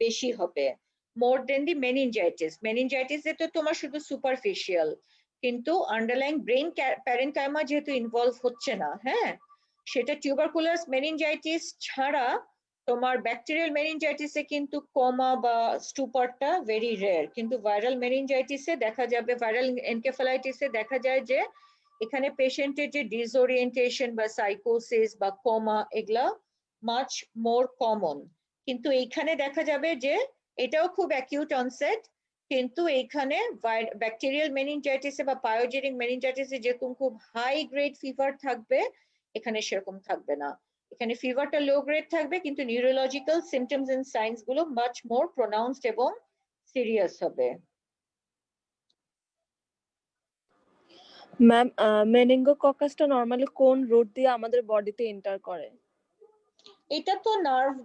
বেশি হবে মোর দেন দি মেনিনজাইটিস। মেনিনজাইটিস এ তো তোমার শুধু সুপারফিশিয়াল, কিন্তু আন্ডারলাইং ব্রেন প্যারেনকাইমা যেহেতু ইনভলভ হচ্ছে না, হ্যাঁ, সেটা টিউবারকুলাস মেনিনজাইটিস ছাড়া তোমার ব্যাকটেরিয়াল মেনিনজাইটিসে কিন্তু কমা বা স্টুপারটা ভেরি রেয়ার, কিন্তু ভাইরাল মেনিনজাইটিসে দেখা যাবে, ভাইরাল এনকেফালাইটিসে দেখা যায় যে এখানে পেশেন্টের যে ডিসওরিয়েন্টেশন বা সাইকোসিস বা কমা এগুলা মাচ মোর কমন। কিন্তু এইখানে দেখা যাবে যে এটাও খুব অ্যাকিউট অনসেট, কিন্তু এইখানে ব্যাকটেরিয়াল মেনিনজাইটিসে বা পায়োজেনিক মেনিনজাইটিসে যেরকম খুব হাই গ্রেড ফিভার থাকবে, এখানে সেরকম থাকবে না। এখানে ফিভারটা লো গ্রেড থাকবে, কিন্তু নিউরোলজিক্যাল সিমটমস এন্ড সাইন্স গুলো মাচ মোর প্রোনাউন্সড এবং সিরিয়াস হবে। ম্যাম মেনিনগোককাসটা নরমালি কোন রুট দিয়ে আমাদের বডিতে এন্টার করে? এটা তো নার্ভ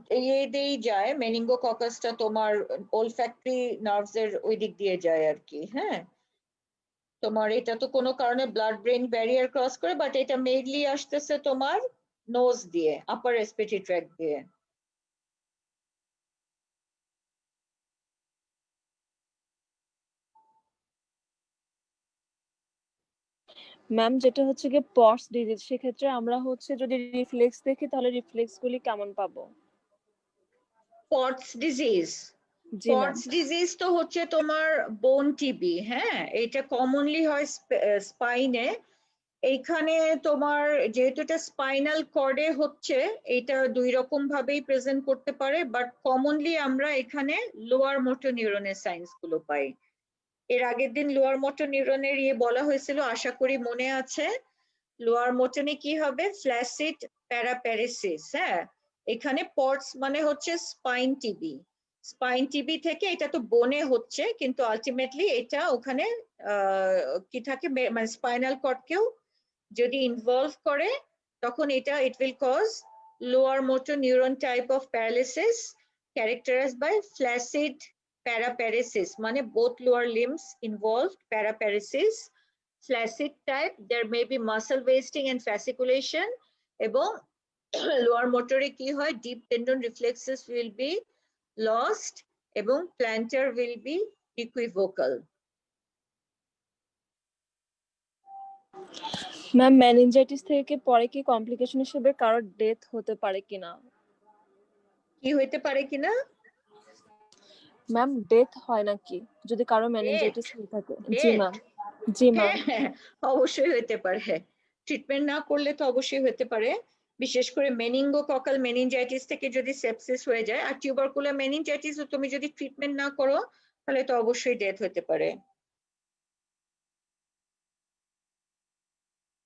দিয়েই যায়, মেনিঙ্গোককাসটা তোমার olfactory নার্ভস এর ওই দিক দিয়ে যায় আর কি। হ্যাঁ, তোমার এটা তো কোনো কারণে ব্লাড ব্রেন ব্যারিয়ার ক্রস করে, বাট এটা মেইনলি আসতেছে তোমার নোজ দিয়ে, আপার রেসপিরেটরি ট্র্যাক্ট দিয়ে। ম্যাম যেটা হচ্ছে গিয়ে পটস ডিজিজ, সেক্ষেত্রে আমরা হচ্ছে যদি রিফ্লেক্স দেখি তাহলে রিফ্লেক্স গুলি কেমন পাবো? পটস ডিজিজ, জি ম্যাম। পটস ডিজিজ তো হচ্ছে তোমার বোন টিবি। হ্যাঁ, এটা কমনলি হয় স্পাইনে। এইখানে তোমার যেহেতু এটা স্পাইনাল কর্ডে হচ্ছে, এটা দুই রকম ভাবেই প্রেজেন্ট করতে পারে, বাট কমনলি আমরা এখানে লোয়ার মোটর নিউরনের সাইন্স গুলো পাই। এর আগের দিন লোয়ার মোটর নিউরনের বলা হয়েছিল, আশা করি মনে আছে। লোয়ার মোটনে কি হবে? ফ্ল্যাসিড প্যারাপ্যারেসিস। হ্যাঁ, এখানে পটস মানে হচ্ছে স্পাইন টিবি। স্পাইন টিবি থেকে এটা তো বনে হচ্ছে, কিন্তু আলটিমেটলি এটা ওখানে কি থাকে, মানে স্পাইনাল কর্ডকেও যদি ইনভলভ করে, তখন এটা it will cause lower motor neuron type of paralysis characterized by flaccid paraparesis, মানে both lower limbs involved, paraparesis, flaccid type, there may be muscle wasting and fasciculation, এবং লোয়ার মোটরে কি হয়, deep tendon reflexes will be lost এবং plantar will be equivocal. Ma'am meningitis থেকে পরে কি complication হিসেবে কারোর ডেথ হতে পারে কিনা? কি হইতে পারে কিনা? ম্যাম ডেথ হয় নাকি যদি কারো মেনিনজাইটিস হয়ে থাকে? জি ডেথ? ম্যাম। জি ম্যাম। হ্যাঁ, অবশ্যই হতে পারে। ট্রিটমেন্ট না করলে তো অবশ্যই হতে পারে, বিশেষ করে মেনিঙ্গোককাল মেনিনজাইটিস থেকে যদি সেপসিস হয়ে যায়। আর টিউবারকুলার মেনিনজাইটিস তুমি যদি ট্রিটমেন্ট না করো, তাহলে তো অবশ্যই ডেথ হতে পারে।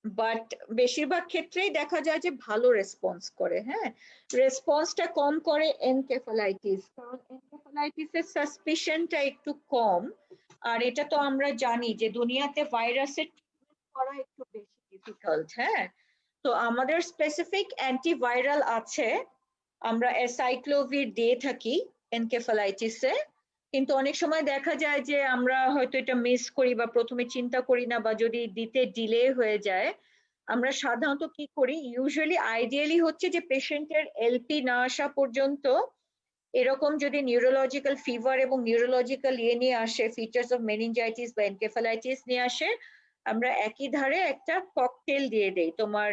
বাট বেশিরভাগ ক্ষেত্রেই দেখা যায় যে ভালো রেসপন্স করে। হ্যাঁ, রেসপন্সটা কম করে এনকেফালাইটিস, কারণ এনকেফালাইটিসের সাসপিশনটা একটু কম। আর এটা তো আমরা জানি যে দুনিয়াতে ভাইরাসের করা একটু বেশি ডিফিকাল্ট। হ্যাঁ, তো আমাদের স্পেসিফিক অ্যান্টিভাইরাল আছে, আমরা অ্যাসাইক্লোভির দিয়ে থাকি এনকেফালাইটিসে। কিন্তু অনেক সময় দেখা যায় যে আমরা হয়তো এটা মিস করি বা প্রথমে চিন্তা করি না, বা যদি দিতে ডিলে হয়ে যায়, আমরা সাধারণত কি করি, ইউজুয়ালি আইডিয়ালি হচ্ছে যে পেশেন্টের এলপি না আসা পর্যন্ত, এরকম যদি নিউরোলজিক্যাল ফিভার এবং নিউরোলজিক্যাল নিয়ে আসে, ফিচার্স অফ মেনিনজাইটিস বা এনকেফালাইটিস নিয়ে আসে, আমরা একই ধারে একটা ককটেল দিয়ে দেই, তোমার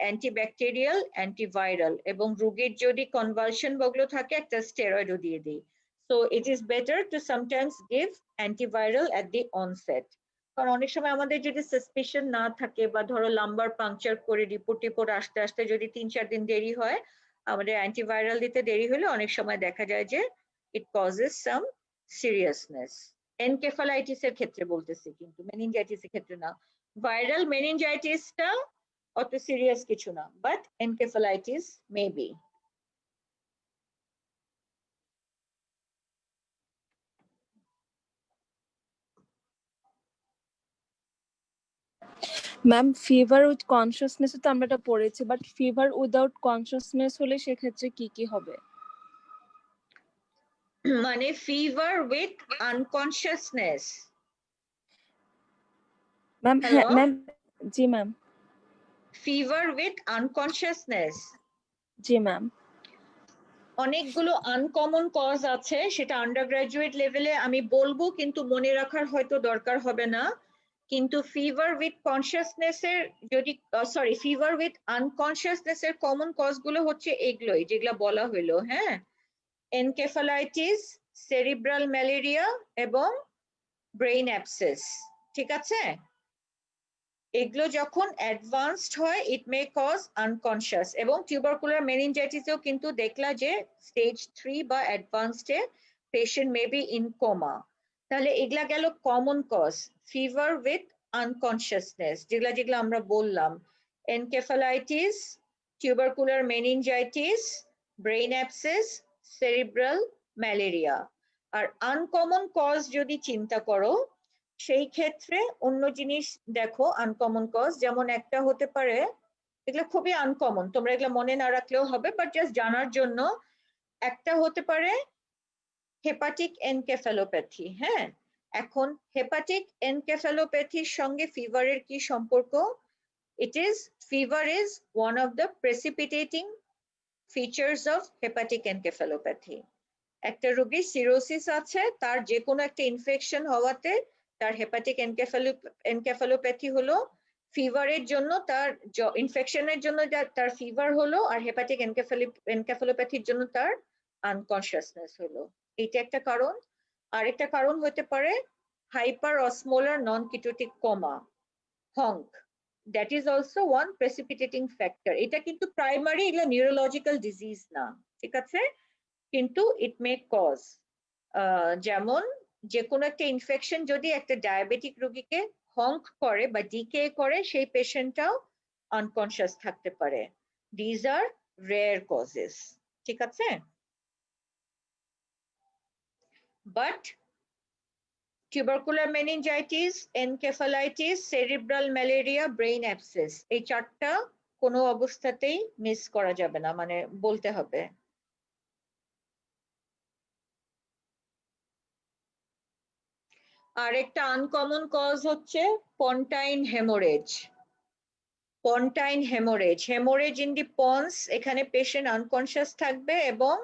অ্যান্টিব্যাকটেরিয়াল, অ্যান্টিভাইরাল, এবং রোগীর যদি কনভালশন বগলো থাকে একটা স্টেরয়েডও দিয়ে দিই। So it is better to sometimes give antiviral at the onset. কারণ অনেক সময় আমাদের যদি সাসপিশন না থাকে, বা ধরো লাম্বার পাংচার করে রিপোর্ট আসতে আসতে যদি 3-4 দিন দেরি হয়, আমাদের অ্যান্টিভাইরাল দিতে দেরি হলে অনেক সময় দেখা যায় যে ইট কজেস সাম সিরিয়াসনেস। এনকেফালাইটিসের ক্ষেত্রে বলতেছি, কিন্তু মেনিনজাইটিসের ক্ষেত্রে না। ভাইরাল মেনিনজাইটিসটা অত সিরিয়াস কিছু না, but encephalitis maybe. Ma'am fever with consciousness তো আমরা এটা পড়েছি, বাট ফিভার উইদাউট কনসিয়াসনেস হলে সেক্ষেত্রে কি কি হবে? মানে ফিভার উইথ আনকনসিয়াসনেস? ম্যাম হ্যাঁ hello, ma'am. G ma'am. Fever with unconsciousness, G ma'am. অনেকগুলো আনকমন কজ আছে, সেটা আন্ডার গ্রাজুয়েট লেভেলে আমি বলবো, কিন্তু মনে রাখার হয়তো দরকার হবে না। কিন্তু ফিভার উইথ কনসিয়াসনেস এর যদি, সরি, ফিভার উইথ আনকনসিয়াসনেস এর কমন কজ গুলো হচ্ছে এগুলোই যেগুলো বলা হলো। হ্যাঁ, এনকেফালাইটিস, সেরিব্রাল ম্যালেরিয়া এবং ব্রেইন অ্যাবসেস। ঠিক আছে, এগুলো যখন অ্যাডভান্সড হয় ইট মে কজ আনকনসিয়াস। এবং টিউবারকুলার মেনিনজাইটিসেও কিন্তু দেখলা যে স্টেজ 3 বা অ্যাডভান্সডে patient may be in coma. তাহলে এগুলা গেল common cause, fever with unconsciousness, যেগুলা যেগুলো আমরা বললাম, encephalitis, tubercular meningitis, brain abscess, cerebral malaria. আর আনকমন কজ যদি চিন্তা করো, সেই ক্ষেত্রে অন্য জিনিস দেখো। আনকমন কজ যেমন একটা হতে পারে এগুলো খুবই আনকমন, তোমরা এগুলো মনে না রাখলেও হবে, বাট জাস্ট জানার জন্য। একটা হতে পারে হেপাটিক এনকেফালোপ্যাথি। হ্যাঁ, এখন হেপাটিক এনকেফালোপ্যাথির সঙ্গে ফিভারের কি সম্পর্ক? Fever is one of the precipitating features of hepatic encephalopathy. একটা রোগীর সিরোসিস আছে, তার যে কোনো একটা ইনফেকশন হওয়াতে তার হেপাটিক এনকেফালোপ্যাথি হলো, ফিভারের জন্য তার ইনফেকশনের জন্য তার ফিভার হলো, আর হেপাটিক এনকেফালোপ্যাথির জন্য তার আনকনসিয়াসনেস হলো। এইটা একটা কারণ। আরেকটা কারণ হতে পারে hyper osmolar non ketotic coma, HONK. That is also one precipitating factor. এটা কিন্তু প্রাইমারি, এগুলো নিউরোলজিক্যাল ডিজিজ না, ঠিক আছে, কিন্তু ইট মে কজ। যেমন যে কোনো একটা ইনফেকশন যদি একটা ডায়াবেটিক রোগীকে হংক করে বা ডিকে করে, সেই পেশেন্টটাও আনকনসিয়াস থাকতে পারে। দিজ আর রেয়ার কজেস, ঠিক আছে। But tubercular meningitis, encephalitis, cerebral malaria, brain abscess, এই চারটা কোনো অবস্থাতেই মিস করা যাবে না, মানে বলতে হবে। আরেকটা আনকমন কজ হচ্ছে পন্টাইন haemorrhage. পন্টাইন haemorrhage, haemorrhage in the ponds, এখানে পেশেন্ট আনকনসিয়াস থাকবে এবং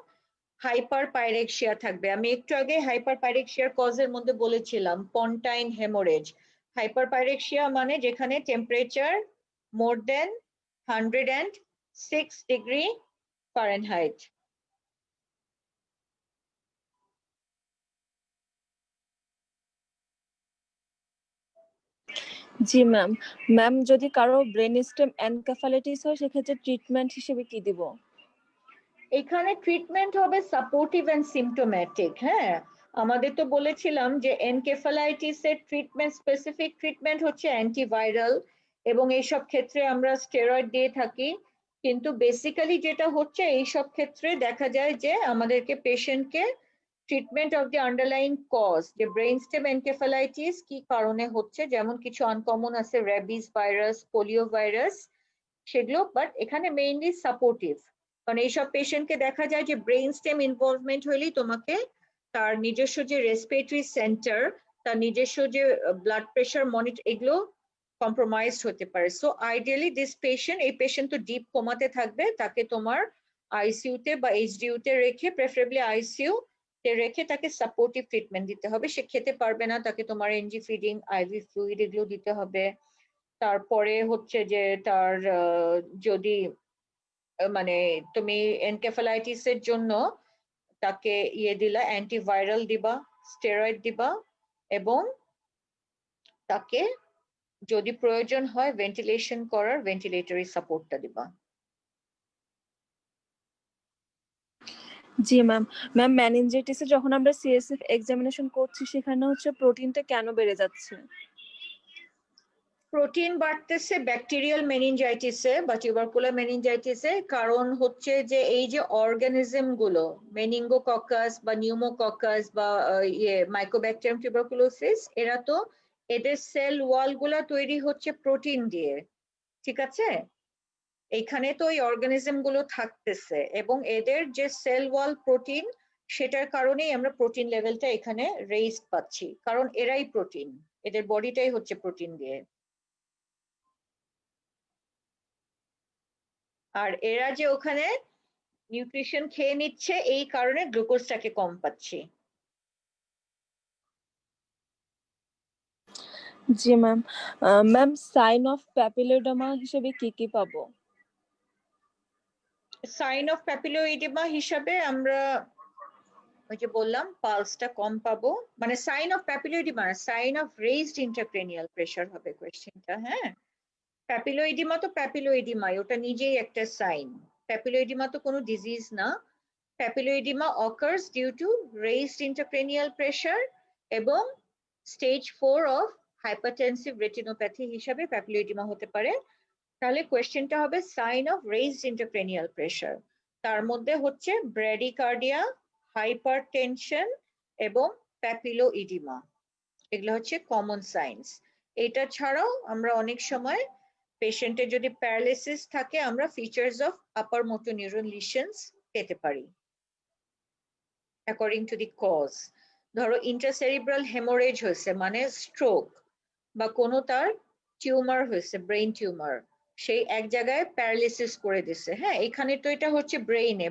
হাইপার পাইরেক্সিয়া থাকবে। আমি একটু আগে হাইপার পাইরেক্সিয়ার কজের মধ্যে বলেছিলাম পন্টাইন হেমোরেজ। হাইপার পাইরেক্সিয়া মানে যেখানে টেম্পারেচার মোর দেন 106 ডিগ্রি ফারেনহাইট। জি ম্যাম। ম্যাম, যদি কারো ব্রেন স্টেম এনকেফালাইটিস হয় সেক্ষেত্রে ট্রিটমেন্ট হিসেবে কি দিব? এখানে ট্রিটমেন্ট হবে সাপোর্টিভ এন্ড সিম্পটোম্যাটিক। হ্যাঁ, আমাদের তো বলেছিলাম যে এনকেফালাইটিস এর ট্রিটমেন্ট, স্পেসিফিক ট্রিটমেন্ট হচ্ছে অ্যান্টিভাইরাল, এবং এইসব ক্ষেত্রে আমরা স্টেরয়েড দিয়ে থাকি। কিন্তু বেসিক্যালি যেটা হচ্ছে এইসব ক্ষেত্রে দেখা যায় যে আমাদেরকে পেশেন্টকে treatment of the underlying cause, যে ব্রেন স্টেম এনকেফালাইটিস কি কারণে হচ্ছে, যেমন কিছু আনকমন আছে র্যাবিস ভাইরাস, পোলিও ভাইরাস, সেগুলো, বাট এখানে মেইনলি সাপোর্টিভ। কারণ এইসব পেশেন্টকে দেখা যায় যে ব্রেন স্টেম ইনভলভমেন্ট হলেই তোমাকে তার নিজস্ব যে রেসপিরেটরি সেন্টার, তার নিজস্ব যে ব্লাড প্রেশার মনিটর, এগুলো কম্প্রোমাইজড হতে পারে। সো আইডিয়ালি দিস পেশেন্ট, এই পেশেন্ট তো ডিপ কোমাতে থাকবে, তাকে তোমার আইসিইউতে বা এইচডিইউতে রেখে, প্রেফারেবলি আইসিইউ তে রেখে তাকে সাপোর্টিভ ট্রিটমেন্ট দিতে হবে। সে খেতে পারবে না, তাকে তোমার এনজি ফিডিং, আইভি ফ্লুইড এগুলো দিতে হবে। তারপরে হচ্ছে যে তার যদি মানে তুমি এনকেফালাইটিস এর জন্য তাকে দিলা, অ্যান্টিভাইরাল দিবা, স্টেরয়েড দিবা, এবং তাকে যদি প্রয়োজন হয় ভেন্টিলেশন করার ভেন্টিলেটরি সাপোর্টটা দিবা। জি ম্যাম। ম্যাম, মেনিনজাইটিসে যখন আমরা সিএসএফ এক্সামিনেশন করছি সেখানে হচ্ছে প্রোটিনটা কেন বেড়ে যাচ্ছে? প্রোটিন বাড়তেছে ব্যাকটেরিয়াল মেনিনজাইটিসে বা টিউবারকুলার মেনিনজাইটিসে, কারণ হচ্ছে যে এই যে অর্গানিজম গুলো, মেনিঙ্গোককাস বা নিউমোককাস বা মাইকোব্যাকটেরিয়াম টিউবারকুলোসিস, এরা তো এদের সেল ওয়াল গুলা তৈরি হচ্ছে প্রোটিন দিয়ে, ঠিক আছে। এখানে তো ওই অর্গানিজম গুলো থাকতেছে এবং এদের যে সেল ওয়াল প্রোটিন, সেটার কারণেই আমরা প্রোটিন লেভেলটা এখানে রেইজ পাচ্ছি, কারণ এরাই প্রোটিন, এদের বডিটাই হচ্ছে প্রোটিন দিয়ে। আর এরা যে ওখানে নিউট্রিশন খেয়ে নিচ্ছে, এই কারণে গ্লুকোজটাকে কম পাচ্ছি। জি ম্যাম। ম্যাম, সাইন অফ প্যাপিলোডামা হিসেবে কি কি পাবো? সাইন অফ প্যাপিলোইডিমা হিসাবে আমরা ওই যে বললাম পালসটা কম পাবো, মানে sign of papilloedema, sign of raised intracranial pressure হবে কোয়েশ্চেনটা। হ্যাঁ, প্যাপিলোইডিমা তো প্যাপিলোইডিমাই, ওটা নিজেই একটা সাইন। প্যাপিলোইডিমা তো কোনো ডিজিজ না। প্যাপিলোইডিমা occurs due to raised intracranial pressure এবং stage 4 of hypertensive retinopathy হিসাবে প্যাপিলোইডিমা হতে পারে। তাহলে কোয়েশ্চেনটা হবে sign of raised intracranial pressure, তার মধ্যে হচ্ছে ব্র্যাডিকার্ডিয়া, হাইপারটেনশন এবং প্যাপিলোইডিমা, এগুলো হচ্ছে কমন সাইন্স। এটা ছাড়াও আমরা অনেক সময় পেশেন্টের যদি প্যারালিসিস থাকে আমরা features of upper motor neuron লিশনস পেতে পারি অ্যাকর্ডিং টু দি কজ। ধরো ইন্ট্রাসেরিব্রাল হেমোরেজ হয়েছে মানে স্ট্রোক, বা কোনো তার টিউমার হয়েছে, ব্রেইন টিউমার, সেই এক জায়গায় প্যারালিসিস করে দিছে। হ্যাঁ, এখানে তো এটা হচ্ছে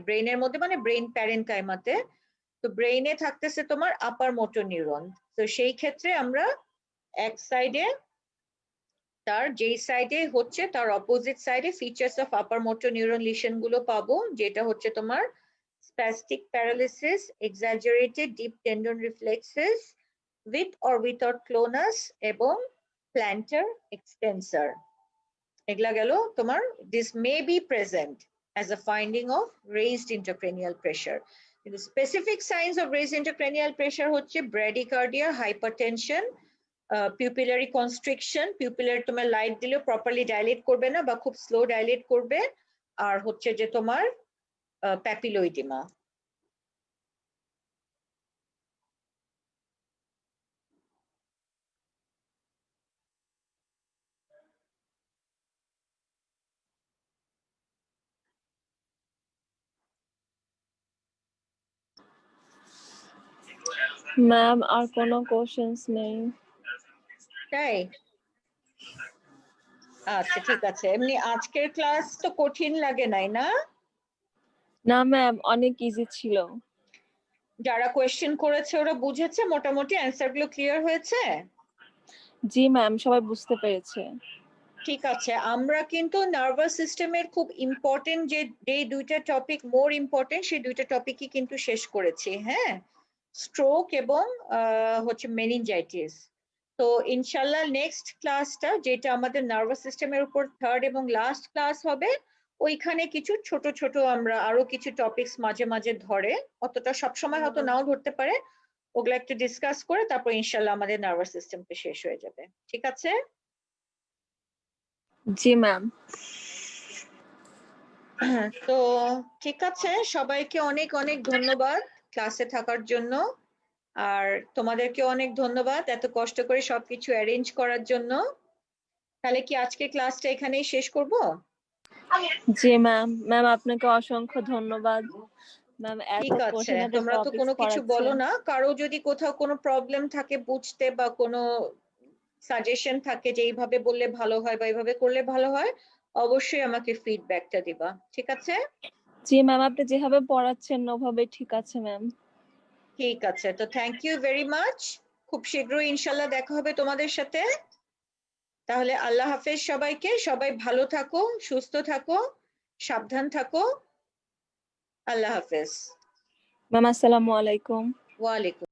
ব্রেইনের মধ্যে মানে ব্রেইন প্যারেনকাইমাতে, তো ব্রেইনে থাকতেছে তোমার আপার মোটর নিউরন। তো সেই ক্ষেত্রে আমরা এক সাইডে তার যেই সাইডে হচ্ছে তার অপোজিট সাইডে features of upper motor neuron lesion গুলো পাবো, যেটা হচ্ছে তোমার spastic paralysis, exaggerated deep tendon reflexes with or without clonus এবং plantar extensor। এগুলা গেল তোমার this may be present as a finding of raised intracranial pressure। কিন্তু specific signs of raised intracranial pressure হচ্ছে bradycardia, hypertension, pupillary constriction, pupillary তোমার light দিলেও properly dilate করবে না বা খুব স্লো ডাইলেট করবে, আর হচ্ছে যে তোমার প্যাপিলোইডিমা। ম্যাম আর কোনো কোশ্চেনস নেই। তাই? আচ্ছা ঠিক আছে। এমনি আজকের ক্লাস তো কঠিন লাগে নাই না? না ম্যাম, অনেক ইজি ছিল। যারা কোয়েশ্চেন করেছে ওরা বুঝেছে মোটামুটি, অ্যান্সার গুলো ক্লিয়ার হয়েছে? জি ম্যাম, সবাই বুঝতে পেরেছে। ঠিক আছে, আমরা কিন্তু নার্ভাস সিস্টেমের খুব ইম্পর্টেন্ট যে দুইটা টপিক মোর ইম্পর্টেন্ট সেই দুইটা টপিকই কিন্তু শেষ করেছি। হ্যাঁ, স্ট্রোক এবং হচ্ছে মেনিনজাইটিস। তো ইনশাল্লাহ নেক্সট ক্লাসটা যেটা আমাদের নার্ভাস সিস্টেমের উপর থার্ড এবং লাস্ট ক্লাস হবে, ওইখানে কিছু ছোট ছোট আমরা আরো কিছু টপিকস মাঝে মাঝে ধরে, অতটা সবসময় হয়তো নাও ধরতে পারে, ওগুলো একটু ডিসকাস করে তারপর ইনশাল্লাহ আমাদের নার্ভাস সিস্টেমটা শেষ হয়ে যাবে। ঠিক আছে? জি ম্যাম। তো ঠিক আছে, সবাইকে অনেক অনেক ধন্যবাদ ক্লাসে থাকার জন্য, আর তোমাদেরকে অনেক ধন্যবাদ এত কষ্ট করে সবকিছু অ্যারেঞ্জ করার জন্য। তাহলে কি আজকে ক্লাসটা এখানেই শেষ করব? জি ম্যাম। ম্যাম আপনাকে অসংখ্য ধন্যবাদ ম্যাম, এত ঠিক আছে, কঠিন একটা তোমরা তো টপিকস কোনো কিছু বলো পড়াচ্ছেন। না, কারো যদি কোথাও কোনো প্রবলেম থাকে বুঝতে বা কোনো সাজেশন থাকে যে এইভাবে বললে ভালো হয় বা এইভাবে করলে ভালো হয়, অবশ্যই আমাকে ফিডব্যাকটা দিবা। ঠিক আছে? জি ম্যাম, আপনি যেভাবে পড়াচ্ছেন ওভাবে ঠিক আছে ম্যাম। ঠিক আছে, তো থ্যাংক ইউ ভেরি মাচ। খুব শীঘ্রই ইনশাল্লাহ দেখা হবে তোমাদের সাথে। তাহলে আল্লাহ হাফেজ সবাইকে, সবাই ভালো থাকো, সুস্থ থাকো, সাবধান থাকো। আল্লাহ হাফেজ। ম্যাম আসসালামু আলাইকুম। ওয়ালাইকুম।